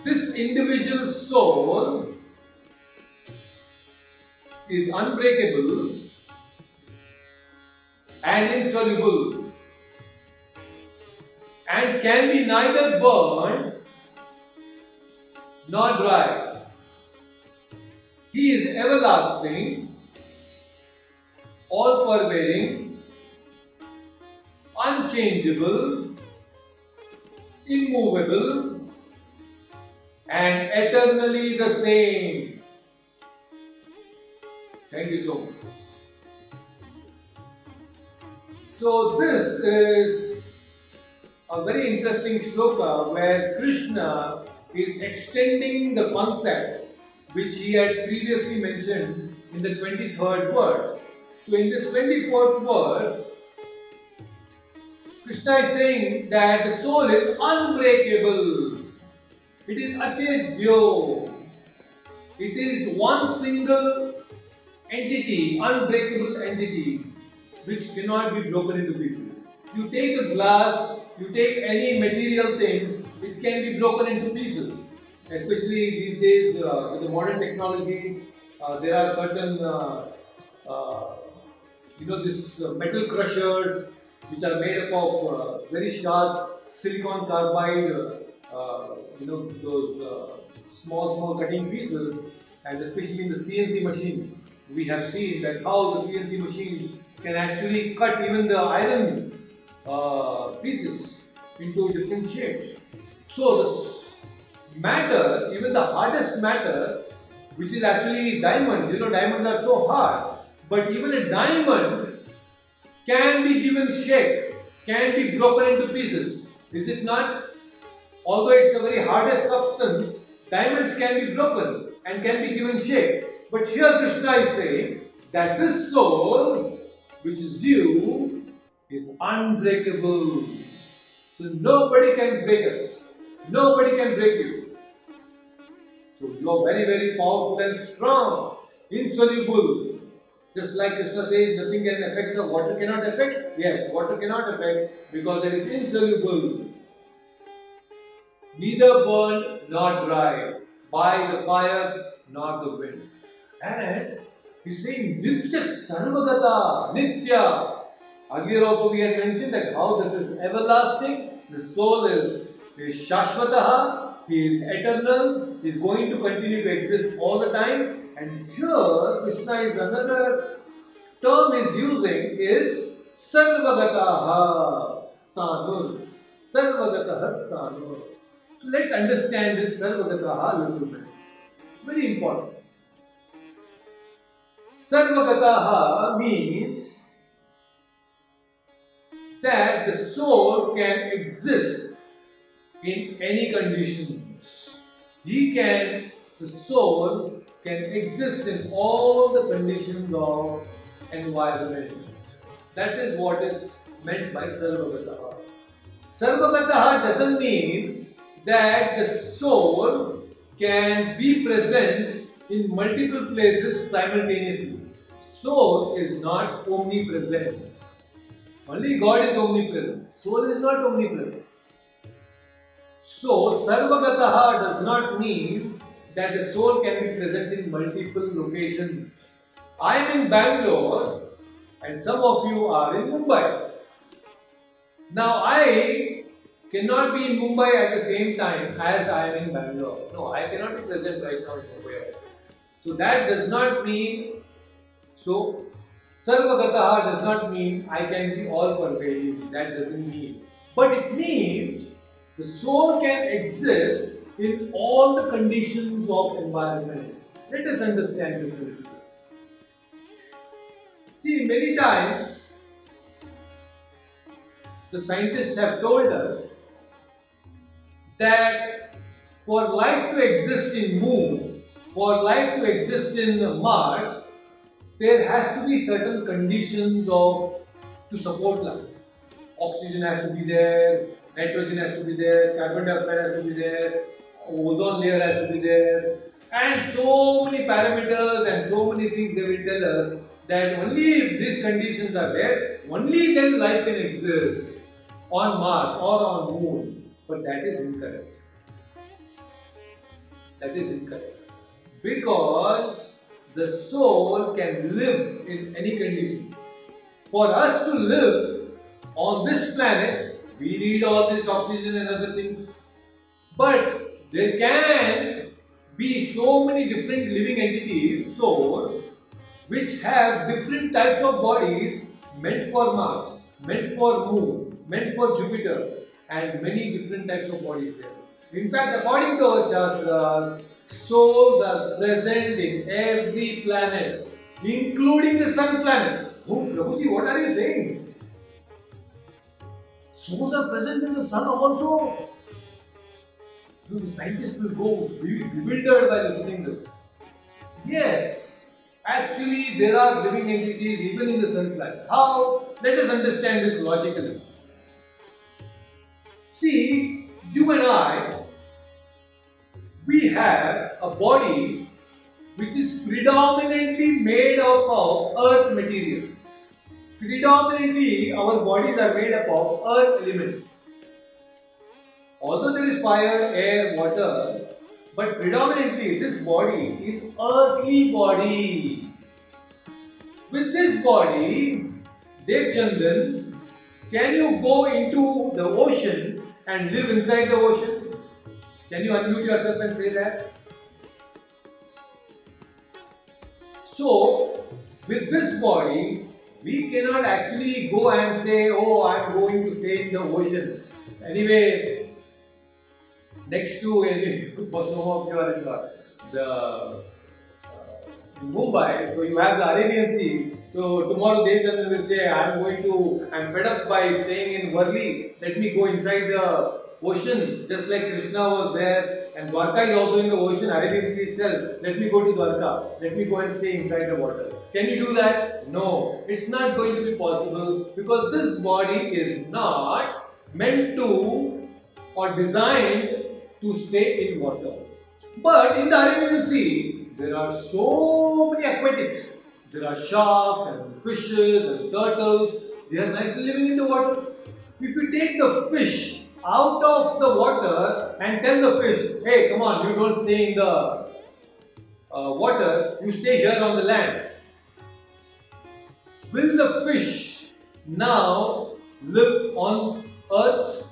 This individual soul is unbreakable and insoluble and can be neither burned nor dry. He is everlasting, all-pervading, unchangeable, immovable, and eternally the same. Thank you so much. So this is a very interesting shloka where Krishna is extending the concept which he had previously mentioned in the 23rd verse. So in this 24th verse, Krishna is saying that the soul is unbreakable. It is achedyo. It is one single entity, unbreakable entity, which cannot be broken into pieces. You take a glass, you take any material things, it can be broken into pieces. Especially these days with the modern technology, there are certain, this metal crushers which are made up of very sharp silicon carbide, those small cutting pieces, and especially in the CNC machine, we have seen that how the CNC machine can actually cut even the iron pieces into different shapes. So the matter, even the hardest matter, which is actually diamonds, diamonds are so hard, but even a diamond can be given shape, can be broken into pieces. Is it not? Although it's the very hardest substance, diamonds can be broken and can be given shape. But here Krishna is saying that this soul, which is you, is unbreakable. So nobody can break us. Nobody can break you. So you are very, very powerful and strong, insoluble. Just like Krishna says, nothing can affect the water cannot affect. Yes, water cannot affect because it is insoluble. Neither burned nor dry by the fire nor the wind. And he's saying Nitya Sarvagata, Nitya. Earlier also we had mentioned that how this is everlasting. The soul is Shashvataha, he is eternal, he is going to continue to exist all the time. And here Krishna is another term he is using is Sarvagataha Sthanur. Sarvagataha Sthanur. So let's understand this Sarvagataha a little bit. Very important. Sarvagataha means that the soul can exist in any conditions. The soul can exist in all the conditions of environment. That is what is meant by Sarvagataha. Sarvagataha doesn't mean that the soul can be present in multiple places simultaneously. Soul is not omnipresent. Only God is omnipresent. Soul is not omnipresent. So, Sarvagataha does not mean that the soul can be present in multiple locations. I am in Bangalore and some of you are in Mumbai. Now, I cannot be in Mumbai at the same time as I am in Bangalore. No, I cannot be present right now in Mumbai. So, that does not mean, Sarvagataha does not mean I can be all pervading. That doesn't mean. But it means the soul can exist in all the conditions of environment. Let us understand this a little bit. See, many times the scientists have told us that for life to exist in Moon, for life to exist in Mars, there has to be certain conditions to support life. Oxygen has to be there, nitrogen has to be there, carbon dioxide has to be there, ozone layer has to be there, and so many parameters and so many things they will tell us that only if these conditions are there, only then life can exist. on Mars or on Moon, but that is incorrect. That is incorrect. Because the soul can live in any condition. For us to live on this planet, we need all this oxygen and other things. But there can be so many different living entities, souls, which have different types of bodies meant for Mars, meant for Moon, meant for Jupiter, and many different types of bodies there. In fact, according to our Shastras, souls are present in every planet, including the sun planet. Oh, Prabhuji, what are you saying? Souls are present in the sun also. The scientists will go bewildered by listening this. Yes, actually there are living entities even in the sun planet. How? Let us understand this logically. See, you and I, we have a body which is predominantly made up of earth material. Predominantly our bodies are made up of earth elements. Although there is fire, air, water, but predominantly this body is earthly body. With this body, Dev Chandan, can you go into the ocean and live inside the ocean? Can you unmute yourself and say that? So, with this body, we cannot actually go and say, oh, I am going to stay in the ocean. Anyway, next to for some of you are in in Mumbai, so you have the Arabian Sea. So tomorrow Dev Chandran will say, I'm fed up by staying in Worli. Let me go inside the ocean, just like Krishna was there. And Dwarka is also in the ocean, Arabian Sea itself. Let me go to Dwarka. Let me go and stay inside the water. Can you do that? No, it's not going to be possible because this body is not meant to or designed to stay in water. But in the Arabian Sea, there are so many aquatics. There are sharks and fishes and turtles. They are nicely living in the water. If you take the fish out of the water and tell the fish, hey, come on, you don't stay in the water, you stay here on the land. Will the fish now live on earth?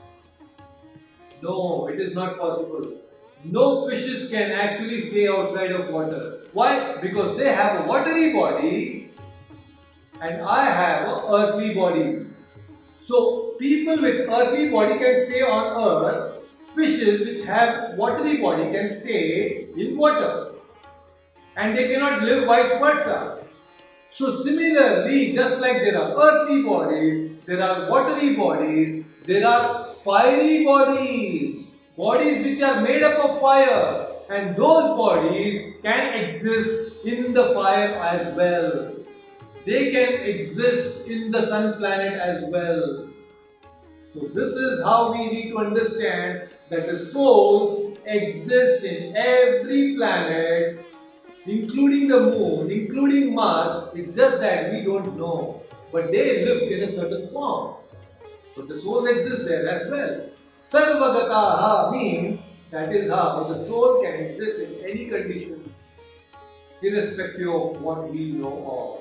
No, it is not possible. No fishes can actually stay outside of water. Why? Because they have a watery body and I have an earthly body. So people with earthly body can stay on earth. Fishes which have watery body can stay in water. And they cannot live vice versa. So similarly, just like there are earthly bodies, there are watery bodies, there are fiery bodies, bodies which are made up of fire, and those bodies can exist in the fire as well. They can exist in the sun planet as well. So this is how we need to understand that the souls exist in every planet, including the moon, including Mars. It's just that we don't know. But they live in a certain form. So the soul exists there as well. Sarvagataha means that is how the soul can exist in any condition, irrespective of what we know of.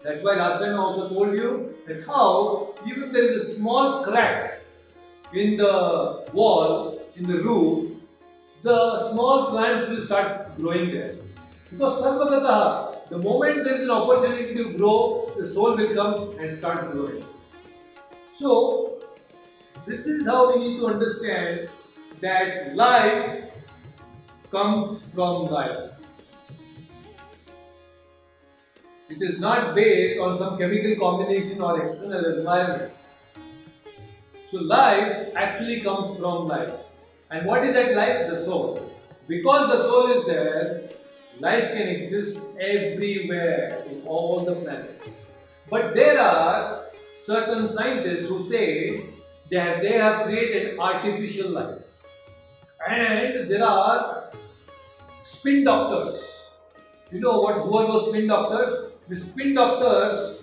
That's why last time I also told you that how even there is a small crack in the wall, in the roof, the small plants will start growing there. Because Sarvagataha, the moment there is an opportunity to grow, the soul will come and start growing. So, this is how we need to understand that life comes from life. It is not based on some chemical combination or external environment. So life actually comes from life. And what is that life? The soul. Because the soul is there, life can exist everywhere in all the planets. But there are certain scientists who say that they have created artificial life. And there are spin doctors. You know who are those spin doctors? The spin doctors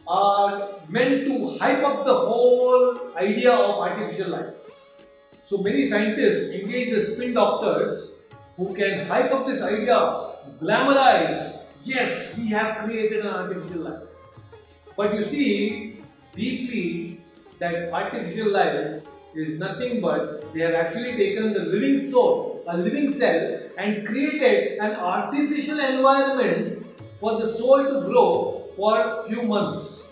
are meant to hype up the whole idea of artificial life. So many scientists engage the spin doctors who can hype up this idea, glamorize, yes, we have created an artificial life. But you see, deeply, that artificial life is nothing but they have actually taken the living soul, a living cell, and created an artificial environment for the soul to grow for few months.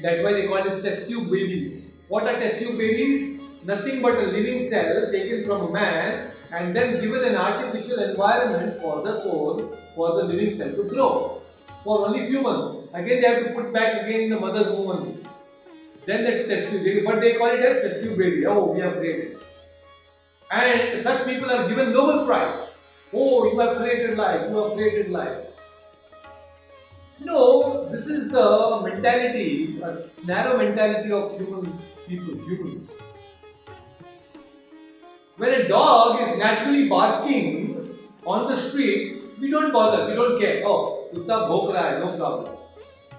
That's why they call it test tube babies. What are test tube babies? Nothing but a living cell taken from a man and then given an artificial environment for the soul, for the living cell to grow for only few months. Again, they have to put back again in the mother's womb only. Then the test tube baby, but they call it as test tube baby. Oh, we have created. And such people are given Nobel Prize. Oh, you have created life, you have created life. No, this is the mentality, a narrow mentality of humans. When a dog is naturally barking on the street, we don't bother, we don't care. Oh, kutta bhok raha hai, no problem.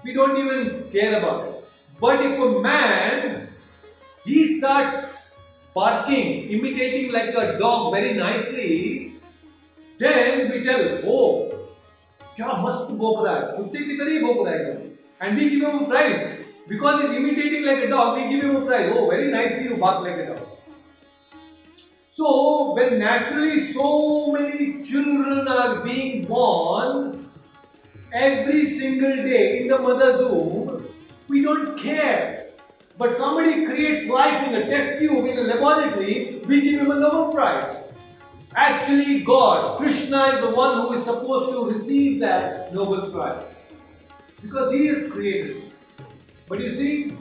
We don't even care about it. But if a man, he starts barking, imitating like a dog very nicely, then we tell, oh, क्या मस्त भोंक रहा है, कुत्ते की तरह ही भोंक रहा है, and we give him a prize because he's imitating like a dog. We give him a prize. Oh, very nicely you bark like a dog. So when naturally so many children are being born every single day in the mother's womb, we don't care. But somebody creates life in a test tube in a laboratory, we give him a Nobel Prize. Actually, God, Krishna is the one who is supposed to receive that Nobel Prize. Because he has created this. But you see,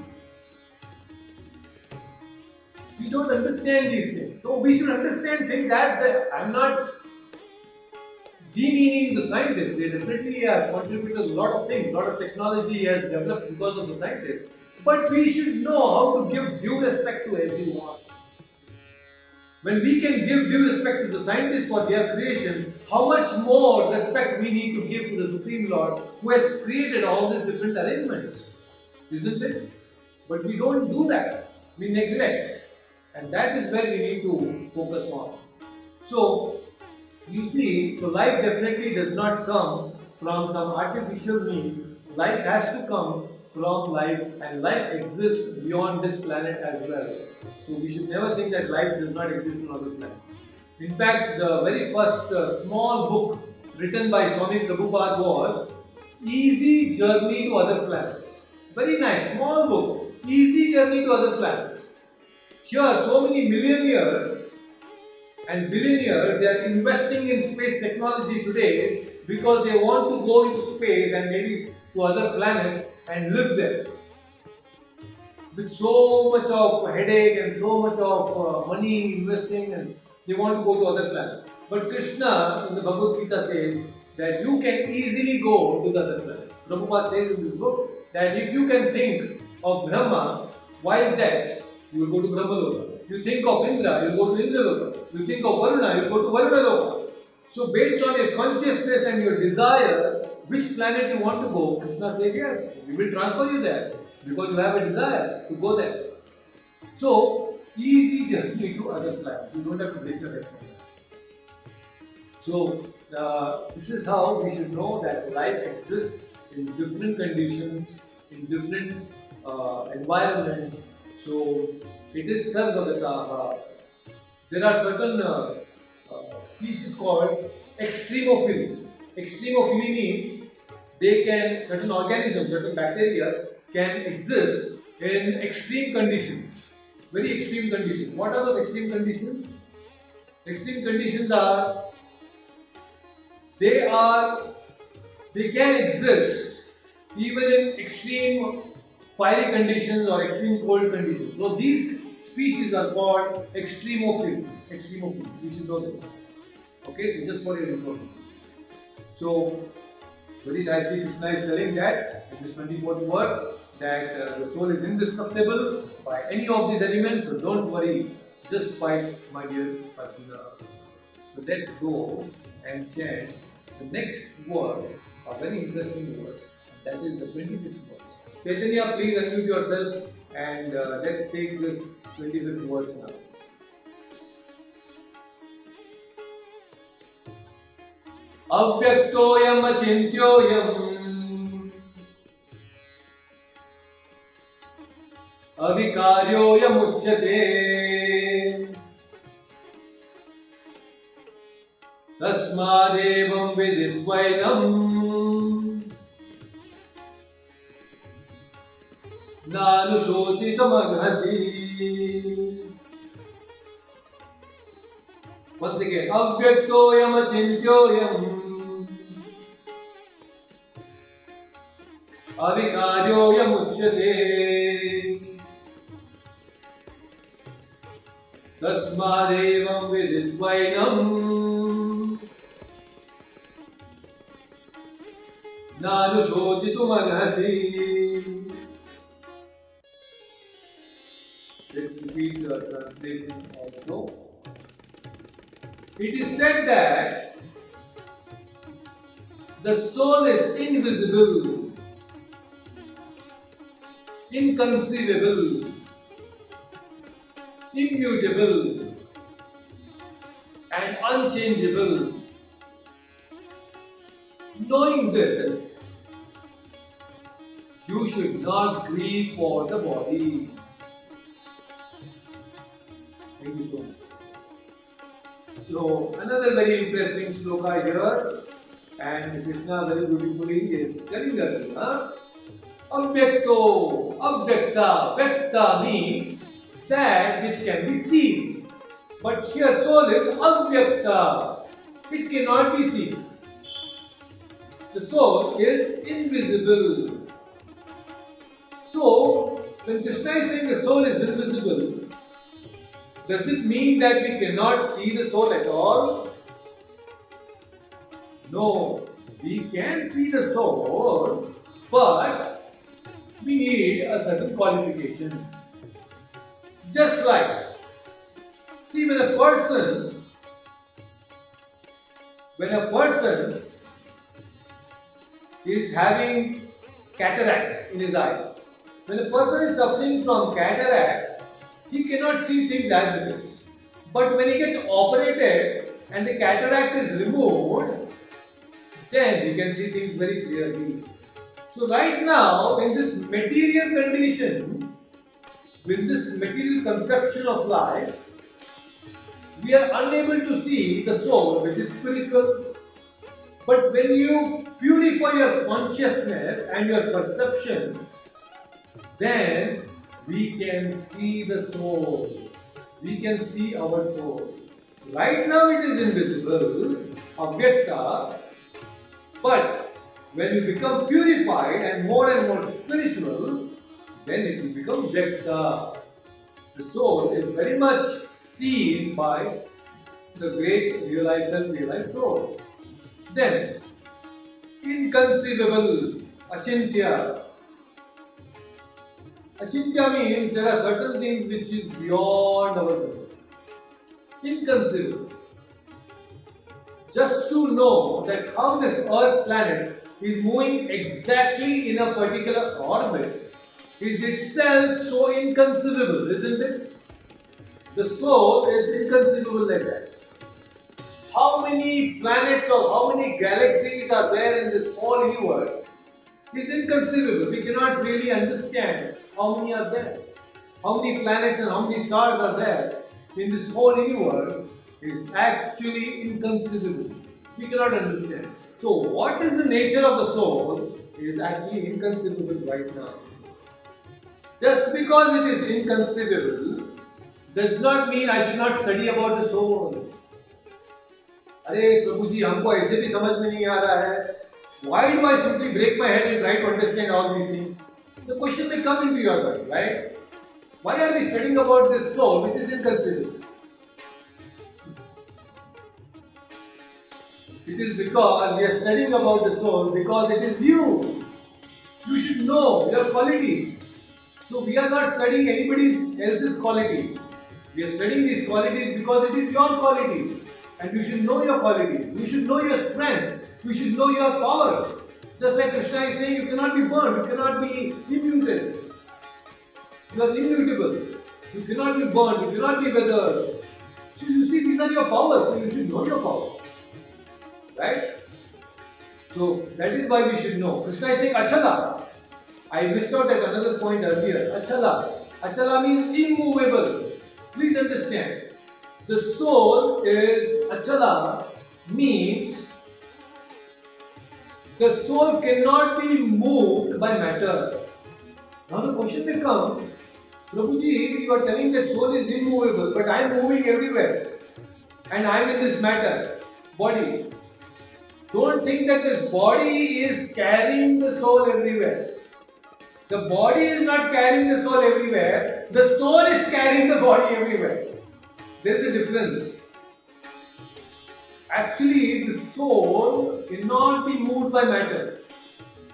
we don't understand these things. So we should understand things that I'm not demeaning the scientists. They definitely have contributed a lot of things. A lot of technology has developed because of the scientists. But we should know how to give due respect to everyone. When we can give due respect to the scientists for their creation, how much more respect we need to give to the Supreme Lord who has created all these different arrangements. Isn't it? But we don't do that. We neglect. And that is where we need to focus on. So, you see, so life definitely does not come from some artificial means. Life has to come from life, and life exists beyond this planet as well. So we should never think that life does not exist on other planets. In fact, the very first small book written by Swami Prabhupada was Easy Journey to Other Planets. Very nice, small book. Easy Journey to Other Planets. Here, so many millionaires and billionaires, they are investing in space technology today because they want to go into space and maybe to other planets and live there. With so much of headache and so much of money investing, and they want to go to other planets. But Krishna in the Bhagavad Gita says that you can easily go to the other planets. Prabhupada says in this book that if you can think of Brahma, while that, you will go to Brahmaloka. You think of Indra, you will go to Indraloka. You think of Varuna, you will go to Varunaloka. So based on your consciousness and your desire, which planet you want to go, Krishna says yes, we will transfer you there because you have a desire to go there. So, easy journey to other planets. You don't have to break your head from that. So, this is how we should know that life exists in different conditions, in different environments. So, it is sarvagataha. There are certain species called extremophiles. Extremophilia means they can, certain organisms, certain bacteria can exist in extreme conditions, very extreme conditions. What are those extreme conditions? Extreme conditions are, they can exist even in extreme fiery conditions or extreme cold conditions. So these species are called extremophiles. Extremophiles. You should know this. Okay, so just for your information. So, very nicely Krishna is telling that in this 24th verse that the soul is indestructible by any of these elements. So don't worry, just fight, my dear Arjuna. So let's go and chant the next verse, a very interesting verse, and that is the 25th verse. Chaitanya, please unmute yourself and let's take this 25th verse now. Avyaktoyam achintyoyam avikaryoyam uchyate tasmadevam viditvainam nanushocitamagati. Once again, avyaktoyam achintyoyam avikaryoyam uchyate tasmadevam viditvainam nanushocitamagati. Let's repeat the translation also. It is said that the soul is invisible, inconceivable, immutable, and unchangeable. Knowing this, you should not grieve for the body. Thank you so much. So, another very interesting sloka here, and Krishna very beautifully is telling us, Avyakto, Avyakta, Vyakta means that which can be seen. But here soul is Avyakta, it cannot be seen. The soul is invisible. So, when Krishna is saying the soul is invisible, does it mean that we cannot see the soul at all? No, we can see the soul, but we need a certain qualification. Just like, see, when a person is having cataracts in his eyes, when a person is suffering from cataract, he cannot see things as it is. But when he gets operated and the cataract is removed, then he can see things very clearly. So right now, in this material condition, with this material conception of life, we are unable to see the soul, which is spiritual. But when you purify your consciousness and your perception, then we can see the soul. We can see our soul. Right now it is invisible, avyakta, but when you become purified and more spiritual, then it will become vyakta. The soul is very much seen by the great realized and realized soul. Then, inconceivable, achintya. Achintya means there are certain things which is beyond our control. Inconceivable. Just to know that how this earth planet is moving exactly in a particular orbit is itself so inconceivable, isn't it? The soul is inconceivable like that. How many planets or how many galaxies are there in this whole universe is inconceivable. We cannot really understand how many are there. How many planets and how many stars are there in this whole universe is actually inconceivable. We cannot understand. So what is the nature of the soul is actually inconceivable right now. Just because it is inconceivable does not mean I should not study about the soul. अरे प्रभु जी हमको ऐसे भी समझ में नहीं आ रहा है. Why do I simply break my head and try to understand all these things? The question may come into your mind, right? Why are we studying about this soul which is inconceivable? It is because we are studying about the soul because it is you. You should know your qualities. So we are not studying anybody else's qualities. We are studying these qualities because it is your qualities. And you should know your qualities. You should know your strength. You should know your power. Just like Krishna is saying, you cannot be burned, you cannot be immuted. You are immutable. You cannot be burned, you cannot be weathered. So you see, these are your powers, so you should know your powers. Right? So that is why we should know. Krishna is saying Achala. I missed out at another point earlier. Achala. Achala means immovable. Please understand. The soul is Achala means the soul cannot be moved by matter. Now the question becomes, Prabhuji, you are telling that soul is immovable, but I am moving everywhere. And I am in this matter, body. Don't think that this body is carrying the soul everywhere. The body is not carrying the soul everywhere. The soul is carrying the body everywhere. There is a difference. Actually, the soul cannot be moved by matter.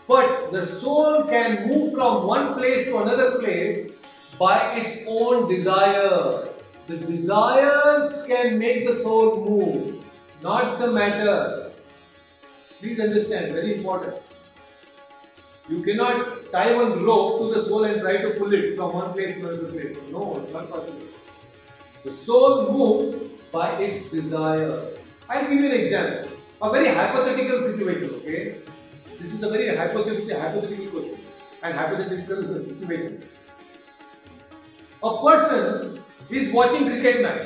But the soul can move from one place to another place by its own desire. The desires can make the soul move, not the matter. Please understand, very important. You cannot tie one rope to the soul and try to pull it from one place to another place. No, it's not possible. The soul moves by its desire. I'll give you an example. A very hypothetical situation, okay? This is a very hypothetical question and hypothetical situation. A person is watching cricket match.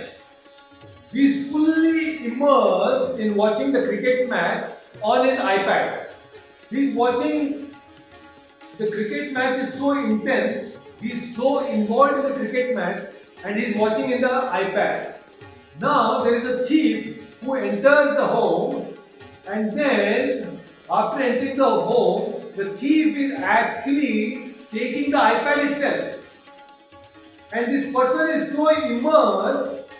He is fully immersed in watching the cricket match on his iPad. He is watching the cricket match is so intense. He is so involved in the cricket match and he is watching in the iPad. Now there is a thief who enters the home, and then after entering the home, the thief is actually taking the iPad itself. And this person is so immersed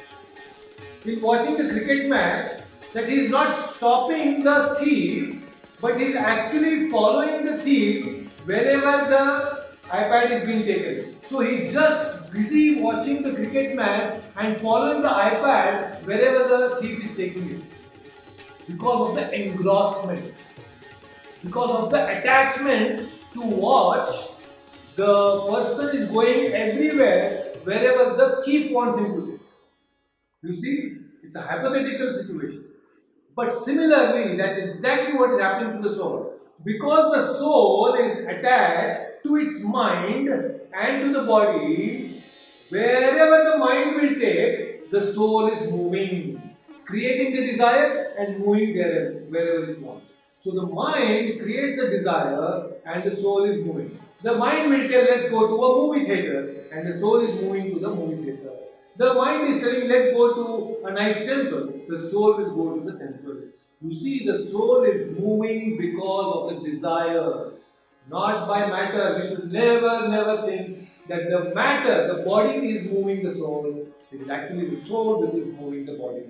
in watching the cricket match that he is not stopping the thief, but he is actually following the thief wherever the iPad is being taken. So he is just busy watching the cricket match and following the iPad wherever the thief is taking it. Because of the engrossment, because of the attachment to watch, the person is going everywhere wherever the thief wants him to go. You see, it's a hypothetical situation. But similarly, that's exactly what is happening to the soul. Because the soul is attached to its mind and to the body, wherever the mind will take, the soul is moving, creating the desire and moving wherever it wants. So the mind creates a desire and the soul is moving. The mind will tell, let's go to a movie theater, and the soul is moving to the movie theater. The mind is telling, let's go to a nice temple, the soul will go to the temple. You see, the soul is moving because of the desires, not by matter. We should never think that the matter, the body is moving the soul. It is actually the soul which is moving the body.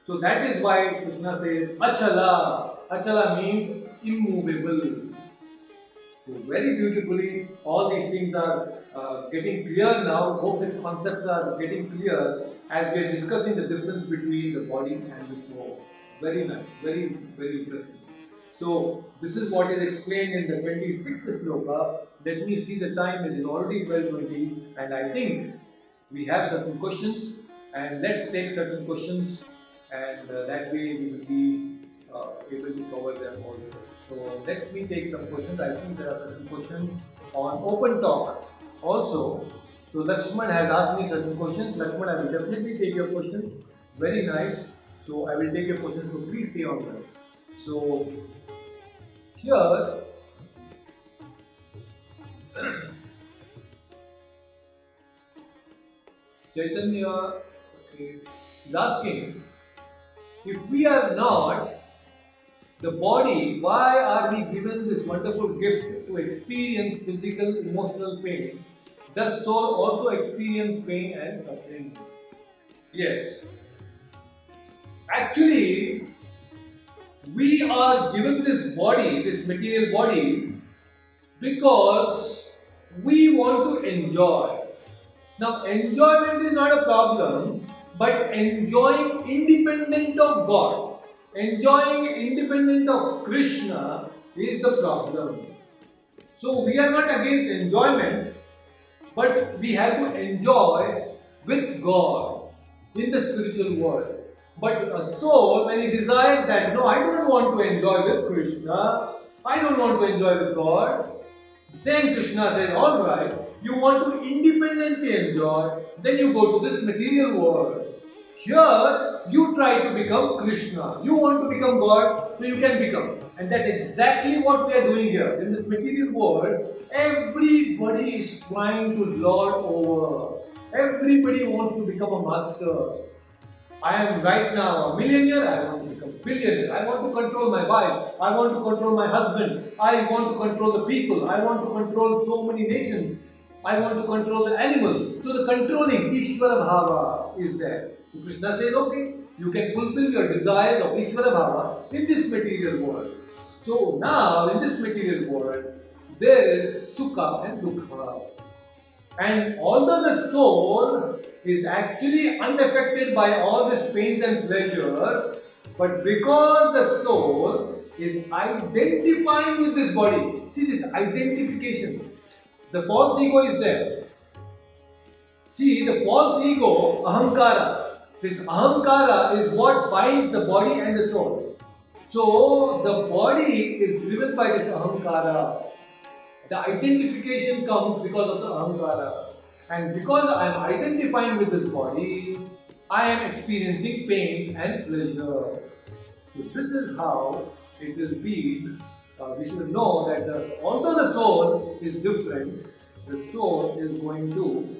So that is why Krishna says, Achala. Achala means immovable. So very beautifully, all these things are getting clear now. Hope these concepts are getting clear as we are discussing the difference between the body and the soul. Very nice, very interesting. So this is what is explained in the 26th sloka. Let me see the time. It is already 12:20, and I think we have certain questions. And let's take certain questions, and that way we will be able to cover them also. So let me take some questions. I think there are certain questions on open talk also. So Lakshman has asked me certain questions. Lakshman, I will definitely take your questions. Very nice. So I will take your questions. So please stay on them. So here Chaitanya is asking, if we are not the body, why are we given this wonderful gift to experience physical, emotional pain? Does soul also experience pain and suffering? Yes. Actually, we are given this body, this material body, because we want to enjoy. Now, enjoyment is not a problem, but enjoying independent of God, enjoying independent of Krishna, is the problem. So we are not against enjoyment, but we have to enjoy with God in the spiritual world. But a soul, when he desires that, no, I don't want to enjoy with Krishna, I don't want to enjoy with God, then Krishna says, alright, you want to independently enjoy, then you go to this material world. Here, you try to become Krishna. You want to become God, so you can become. And that's exactly what we are doing here. In this material world, everybody is trying to lord over. Everybody wants to become a master. I am right now a millionaire, I want to become a billionaire. I want to control my wife. I want to control my husband. I want to control the people. I want to control so many nations. I want to control the animals. So the controlling Ishvara Bhava is there. So Krishna says, okay, you can fulfill your desires of Ishvara Bhava in this material world. So now in this material world, there is Sukha and Dukha. And although the soul is actually unaffected by all these pains and pleasures, but because the soul is identifying with this body, see this identification, the false ego is there. See, the false ego, ahankara, this ahankara is what binds the body and the soul. So the body is driven by this ahankara. The identification comes because of the ahankara. And because I am identifying with this body, I am experiencing pain and pleasure. So this is how it is been. We should know that although the soul is different, the soul is going to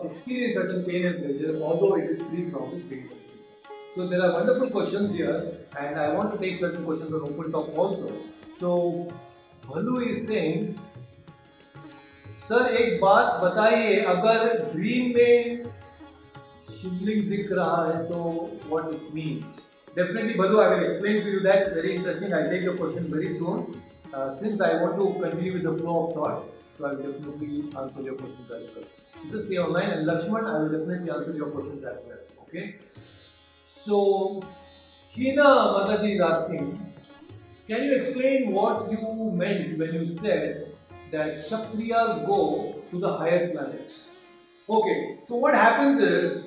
experience certain pain and pleasure, although it is free from this pain. So there are wonderful questions here, and I want to take certain questions on open talk also. So Bhalu is saying, sir एक बात बताइए, अगर dream में शिवलिंग दिख रहा है तो what it means? Definitely Bhalu, I will explain to you that. Very interesting. I'll take your question very soon. Since I want to continue with the flow of thought, so I will definitely answer your questions as well. Just stay online, and Lakshman, I will definitely answer your questions as well. Okay? So, Hina Mataji is asking, can you explain what you meant when you said that Kshatriyas go to the higher planets? Okay, so what happens is,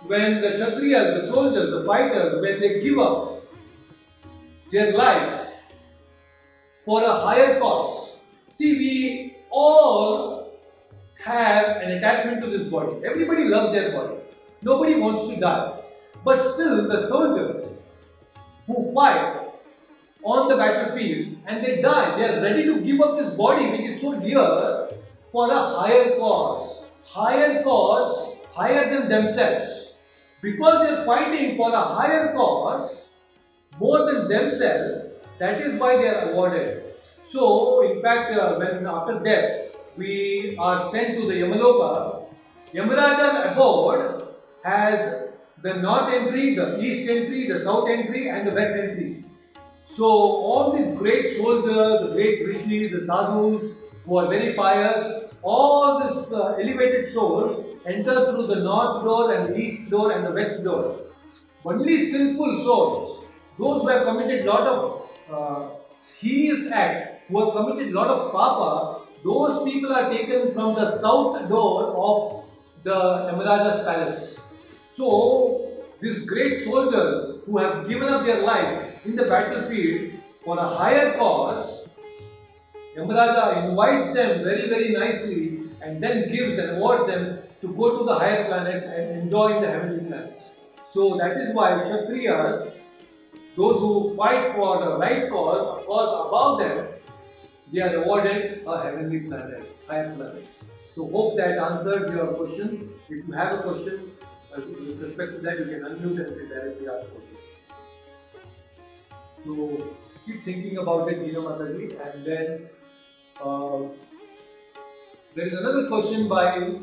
when the Kshatriyas, the soldiers, the fighters, when they give up their life for a higher cause, see, we all have an attachment to this body. Everybody loves their body. Nobody wants to die. But still, the soldiers who fight on the battlefield and they die, they are ready to give up this body which is so dear for a higher cause. Higher cause, higher than themselves. Because they are fighting for a higher cause, more than themselves, that is why they are awarded. So, in fact, when after death, we are sent to the Yamaloka, Yamaraja's abode has the north entry, the east entry, the south entry and the west entry. So all these great soldiers, the great rishis, the sadhus who are very pious, all these elevated souls enter through the north door and the east door and the west door. Only sinful souls, those who have committed lot of heinous acts, who have committed lot of papa, those people are taken from the south door of the Yamaraja's palace. So, these great soldiers who have given up their life in the battlefield for a higher cause, Yamaraja invites them very, very nicely and then gives and awards them to go to the higher planets and enjoy the heavenly planets. So, that is why Kshatriyas, those who fight for the right cause, a cause above them, they are awarded a heavenly planet, higher planets. So, hope that answered your question. If you have a question, with respect to that, you can unmute and directly ask questions. So, keep thinking about it, Hina Mataji, and then there is another question by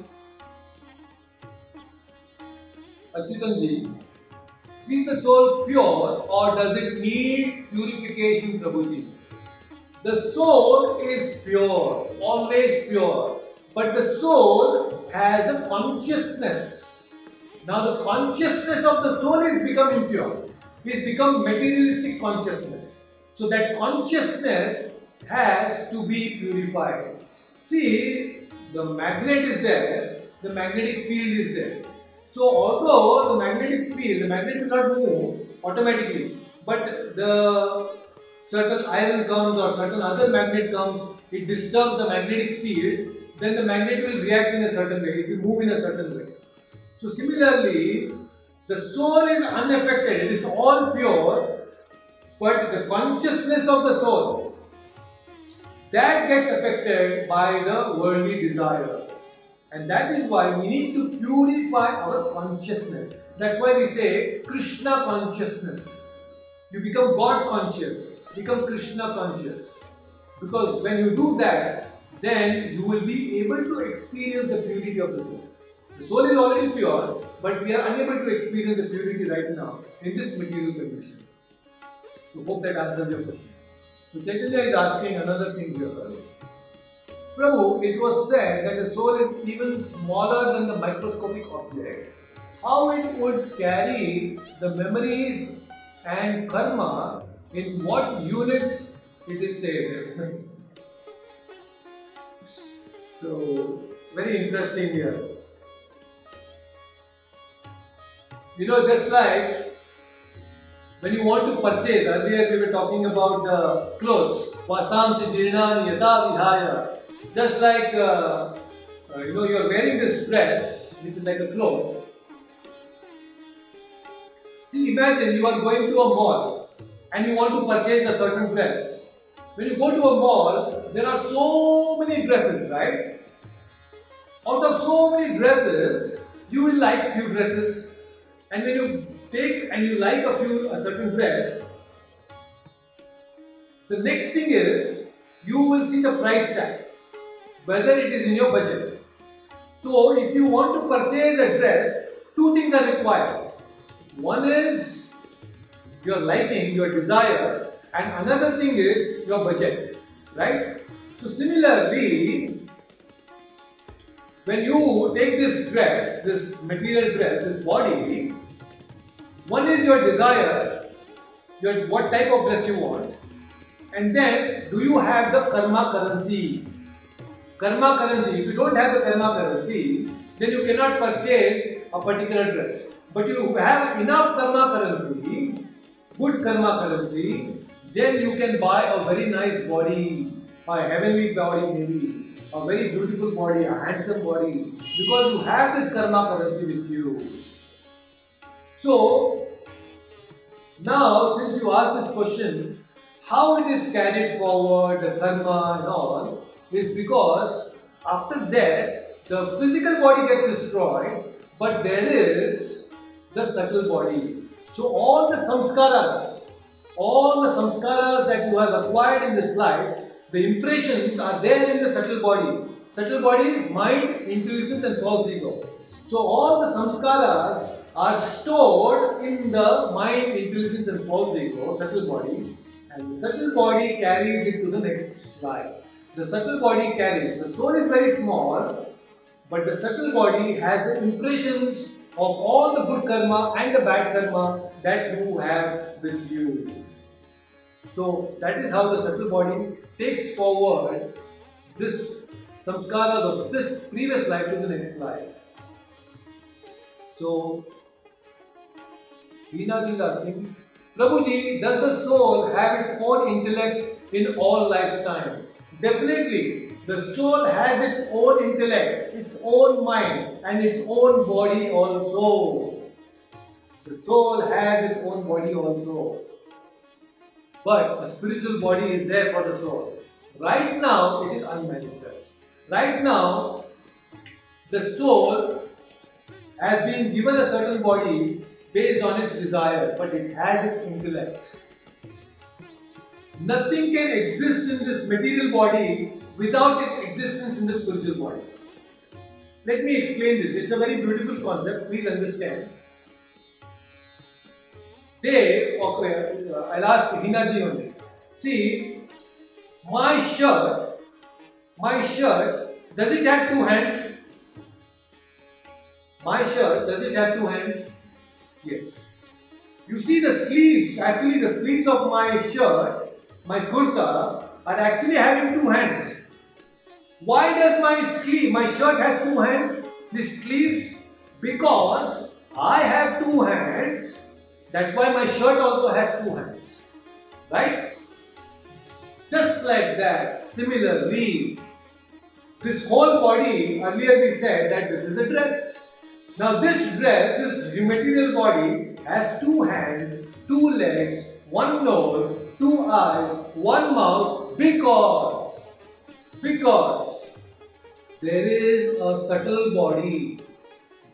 Achyutanji. Is the soul pure or does it need purification, Prabhuji? The soul is pure, always pure, but the soul has a consciousness. Now the consciousness of the soul is become impure. It's become materialistic consciousness. So that consciousness has to be purified. See, the magnet is there, the magnetic field is there. So although the magnetic field, the magnet will not move automatically, but the certain iron comes or certain other magnet comes, it disturbs the magnetic field, then the magnet will react in a certain way, it will move in a certain way. So similarly, the soul is unaffected, it is all pure, but the consciousness of the soul, that gets affected by the worldly desires. And that is why we need to purify our consciousness. That's why we say Krishna consciousness. You become God conscious, become Krishna conscious. Because when you do that, then you will be able to experience the purity of the soul. The soul is already pure, but we are unable to experience the purity right now in this material condition. So hope that answers your question. So Chaitanya is asking another thing here. Prabhu, it was said that the soul is even smaller than the microscopic objects. How it would carry the memories and karma, in what units it is said? So, very interesting here. Just like when you want to purchase, earlier we were talking about clothes. Vasam Chidinani Yata Vihaya. Just like you're wearing this dress, which is like a cloth. See, imagine you are going to a mall and you want to purchase a certain dress. When you go to a mall, there are so many dresses, right? Out of so many dresses, you will like few dresses. And when you take and you like a certain dress, the next thing is you will see the price tag, whether it is in your budget. So if you want to purchase a dress, two things are required. One is your liking, your desire, and another thing is your budget, right? So similarly, when you take this dress, this material dress, this body, one is your desire, what type of dress you want, and then do you have the karma currency? Karma currency, if you don't have the karma currency, then you cannot purchase a particular dress. But you have enough karma currency, good karma currency, then you can buy a very nice body, a heavenly body maybe, a very beautiful body, a handsome body, because you have this karma currency with you. So, now since you asked this question, how it is carried forward, the karma and all, is because after that, the physical body gets destroyed, but there is the subtle body. So all the samskaras that you have acquired in this life, the impressions are there in the subtle body. Subtle body is mind, intuitions and false ego. So all the samskaras are stored in the mind, intuitions and false ego, subtle body, and the subtle body carries it to the next life. The subtle body carries, the soul is very small, but the subtle body has the impressions of all the good karma and the bad karma that you have with you. So that is how the subtle body takes forward this samskaras of this previous life to the next life. So, Veena is asking, Prabhuji, does the soul have its own intellect in all lifetimes? Definitely, the soul has its own intellect, its own mind, and its own body also. The soul has its own body also. But a spiritual body is there for the soul. Right now, it is unmanifest. Right now, the soul has been given a certain body based on its desire, but it has its intellect. Nothing can exist in this material body without its existence in the spiritual body. Let me explain this. It's a very beautiful concept. Please understand. I'll ask Hinaji only. See, my shirt, does it have two hands? My shirt, does it have two hands? Yes. You see the sleeves, actually the sleeves of my shirt my kurta are actually having two hands. Why does my shirt has two hands, the sleeves? Because I have two hands, that's why my shirt also has two hands. Right? Just like that, similarly, this whole body, earlier we said that this is a dress. Now this dress, this material body has two hands, two legs, one nose, two eyes, one mouth, because there is a subtle body.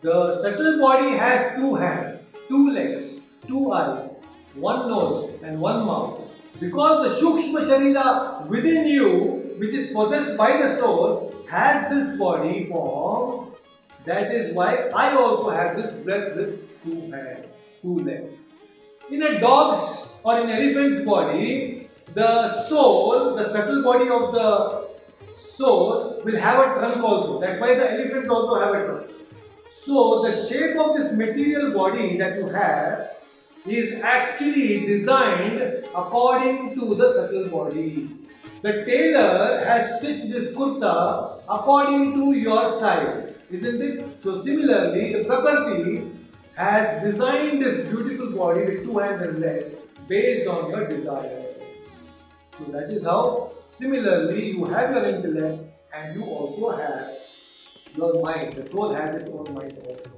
The subtle body has two hands, two legs, two eyes, one nose and one mouth. Because the Sukshma Sharira within you, which is possessed by the soul, has this body form. That is why I also have this breath with two hands, two legs. In a dog's or in elephant's body, the soul, the subtle body of the soul will have a trunk also. That's why the elephants also have a trunk. So the shape of this material body that you have is actually designed according to the subtle body. The tailor has stitched this kurta according to your size, isn't it? So similarly, the Prakriti has designed this beautiful body with two hands and legs based on your desires. So that is how similarly you have your intellect and you also have your mind. The soul has its own mind also.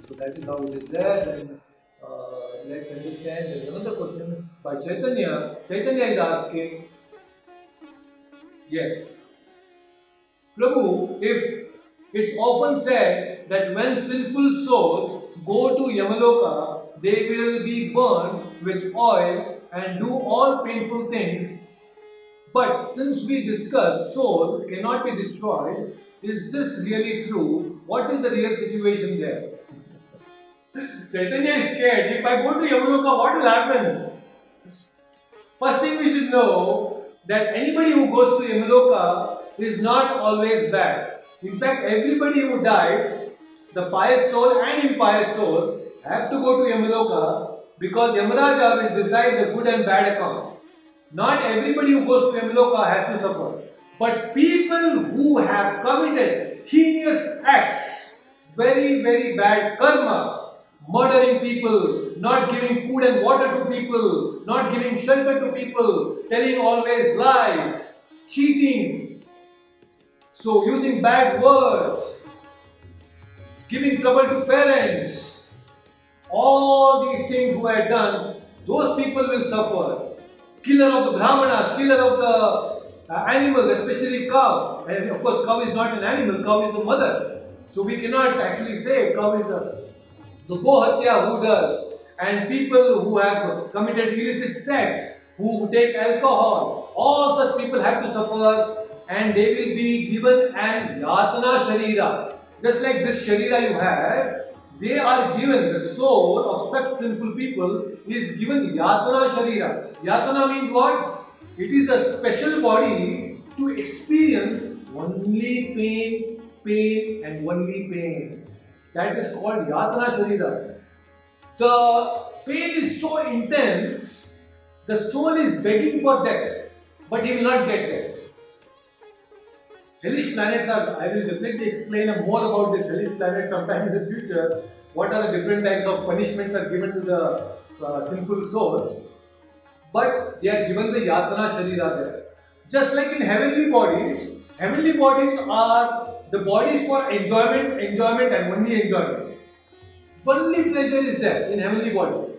So that is how it is there. And let's understand. There is another question by Chaitanya. Chaitanya is asking, yes, Prabhu, if it's often said that when sinful souls go to Yamaloka, they will be burned with oil and do all painful things. But since we discussed soul cannot be destroyed, is this really true? What is the real situation there? Chaitanya is scared. If I go to Yamaloka, what will happen? First thing we should know that anybody who goes to Yamaloka is not always bad. In fact, everybody who dies, the pious soul and impious soul, have to go to Yamaloka because Yamaraja will decide the good and bad account. Not everybody who goes to Yamaloka has to suffer. But people who have committed heinous acts, very, very bad karma, murdering people, not giving food and water to people, not giving shelter to people, telling always lies, cheating, so using bad words, giving trouble to parents, all these things who had done, those people will suffer. Killer of the Brahmanas, killer of the animals, especially cow. And of course, cow is not an animal, cow is the mother. So we cannot actually say cow is a. So Gohatya who does, and people who have committed illicit sex, who take alcohol, all such people have to suffer and they will be given an Yatana Sharira. Just like this Sharira you have, they are given, the soul of such sinful people is given Yatana Sharira. Yatana means what? It is a special body to experience only pain and only pain. That is called Yatana Sharira. The pain is so intense, the soul is begging for death, but he will not get death. Hellish planets are, I will definitely explain more about this hellish planet sometime in the future. What are the different types of punishments are given to the sinful souls. But they are given the Yatana Sharira there. Just like in heavenly bodies are the bodies for enjoyment and only enjoyment. Only pleasure is there in heavenly bodies.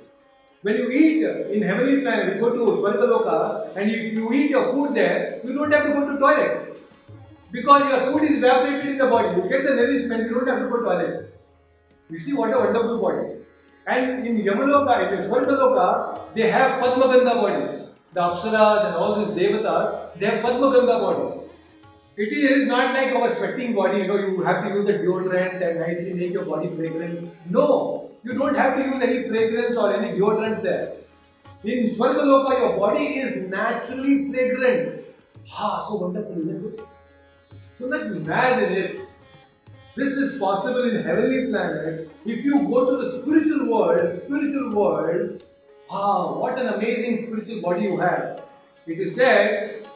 When you eat in heavenly planet, you go to Swargaloka and if you eat your food there, you don't have to go to toilet. Because your food is evaporated in the body. You get the nourishment, you don't have to go to toilet. You see what a wonderful body. And in Yamaloka, in Swargaloka, they have Padmagandha bodies. The Apsaras and all these Devatas, they have Padmagandha bodies. It is not like our sweating body, you have to use the deodorant and nicely make your body fragrant. No, you don't have to use any fragrance or any deodorant there. In Swargaloka, your body is naturally fragrant. So wonderful, isn't it? So let's imagine it. This is possible in heavenly planets. If you go to the spiritual world, what an amazing spiritual body you have. It is said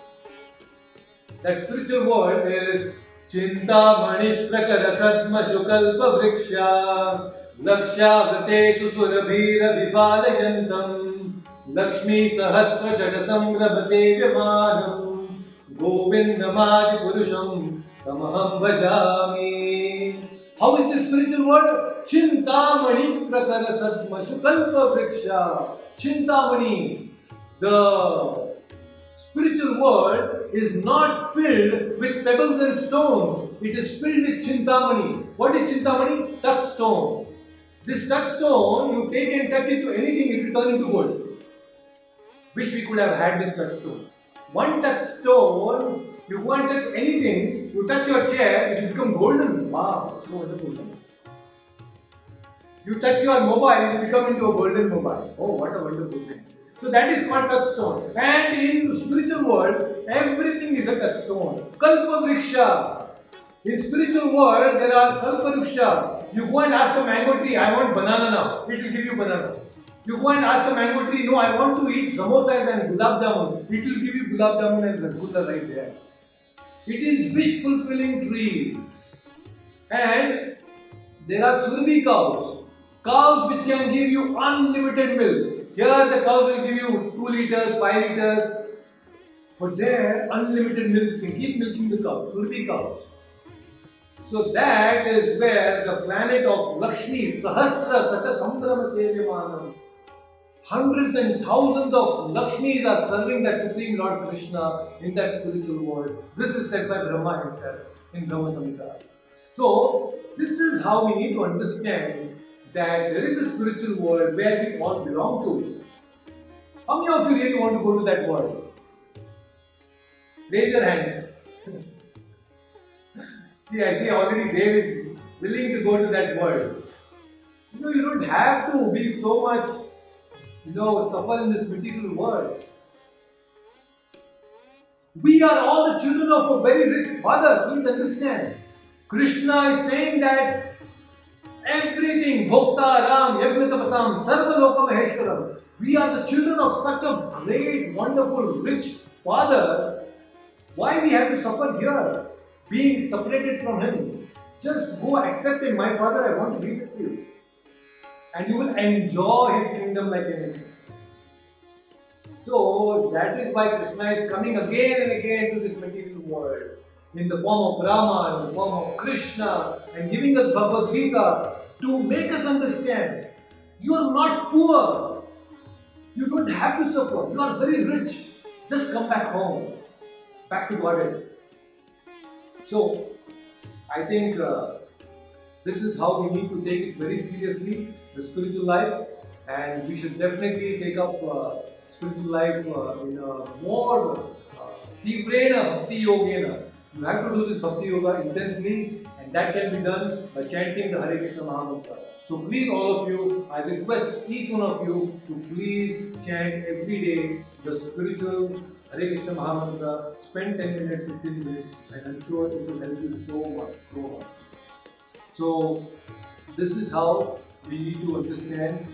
that spiritual world is Chintamani Prakara Satma Shukalpa Vriksha Laksha Vratetu Surabhira Vipalayantam Lakshmi Sahasra Jagatam Rabhate Vyamanam Govindamadi Purusham Tamaham Bhajami. How is the spiritual world? Chintamani Prakara Satma Shukalpa Vriksha. Chintamani. The spiritual world is not filled with pebbles and stones. It is filled with Chintamani. What is Chintamani? Touchstone. This touchstone, you take and touch it to anything, it will turn into gold. Wish we could have had this touchstone. One touchstone, you go and touch anything, you touch your chair, it will become golden. Wow, so wonderful. You touch your mobile, it will become into a golden mobile. Oh, what a wonderful thing. So that is called touchstone. And in the spiritual world, everything is a touchstone. Kalpa Vriksha. In spiritual world, there are Kalpa Vriksha. You go and ask a mango tree, I want banana now. It will give you banana. You go and ask a mango tree, no, I want to eat samosas and gulab jamun. It will give you gulab jamun and rasgulla right there. It is wish fulfilling trees. And there are surbi cows. Cows which can give you unlimited milk. Here the cows will give you 2 liters, 5 liters. But there, unlimited milk. You can keep milking the cows, surbi cows. So that is where the planet of Lakshmi, Sahasra, Sata Sambrama Sevyamanam. Hundreds and thousands of Lakshmis are serving that Supreme Lord Krishna in that spiritual world. This is said by Brahma himself in Brahma Samhita. So, this is how we need to understand that there is a spiritual world where we all belong to. How many of you really want to go to that world? Raise your hands. See, I see already David willing to go to that world. You don't have to be so much, suffer in this material world. We are all the children of a very rich father, please understand. Krishna is saying that everything, Bhokta, Ram, Yajnatapatam, Sarva Loka Maheshwaram. We are the children of such a great, wonderful, rich Father. Why we have to suffer here, being separated from Him? Just go accept Him. My Father, I want to be with you. And you will enjoy His kingdom like anything. So, that is why Krishna is coming again and again to this material world. In the form of Rama, in the form of Krishna, and giving us Bhagavad Gita to make us understand you are not poor. You don't have to suffer. You are very rich. Just come back home, back to Godhead. So, I think this is how we need to take it very seriously, the spiritual life, and we should definitely take up spiritual life in a more Tivrena Bhakti Yogena. You have to do this Bhakti Yoga intensely, and that can be done by chanting the Hare Krishna Mahamantra. So please, all of you, I request each one of you to please chant every day the spiritual Hare Krishna Mahamantra. Spend 10 minutes, 15 minutes, and I'm sure it will help you so much. So this is how we need to understand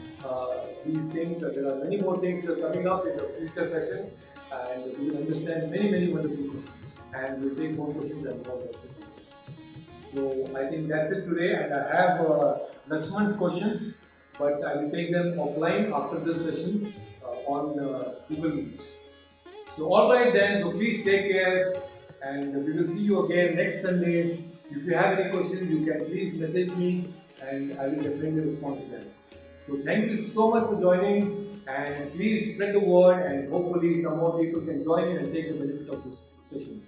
these things. There are many more things coming up in the future sessions, and we will understand many wonderful questions. And we'll take more questions and more questions. So I think that's it today, and I have Lakshman's questions, but I will take them offline after this session on Google Meets. So alright then, so please take care, and we will see you again next Sunday. If you have any questions, you can please message me, and I will definitely respond to them. So thank you so much for joining, and please spread the word, and hopefully some more people can join in and take the benefit of this session.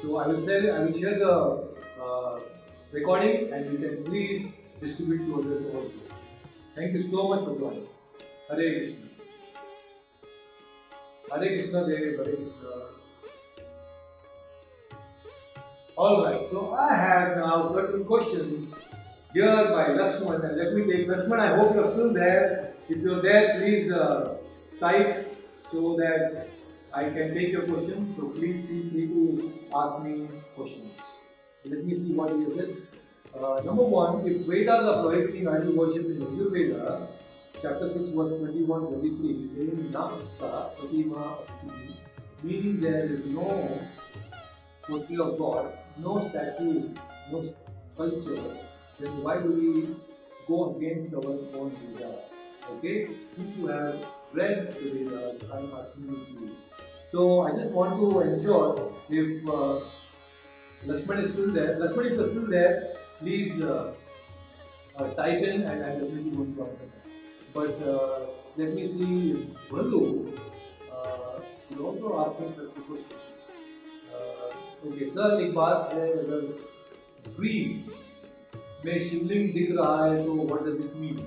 So I will share the recording, and you can please distribute to others also. Thank you so much for joining. Hare Krishna. Hare Krishna Dev, Hare Krishna. Alright, so I have now certain questions here by Lakshman, and let me take Lakshman. I hope you are still there. If you are there, please type so that I can take your questions. So please feel free to ask me questions. Let me see what he has said. Number one, if Vedas are prohibiting idol worship in Yajurveda, chapter 6, verse 21-23, saying Nasta Pratima Asti, meaning there is no portrait of God, no statue, no sculpture, then why do we go against our own desire? Okay? Since you have read the Vedas, I'm asking you to. So I just want to ensure if Lakshman is still there. Lakshman, if you're still there, please type in and I'm definitely going to answer that. But let me see if Bhalu will also ask him such a question. Okay, sir, एक बात है अगर dream में शिवलिंग दिख रहा है so what does it mean?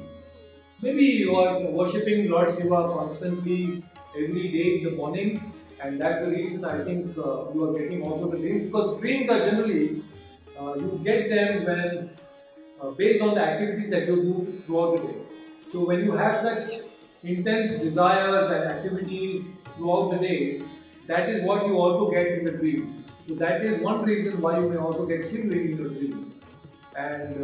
Maybe you are worshipping Lord Shiva constantly every day in the morning, and that's the reason I think you are getting also the dreams, because dreams are generally you get them when based on the activities that you do throughout the day. So when you have such intense desires and activities throughout the day, that is what you also get in the dream. So that is one reason why you may also get shivering in your dreams. And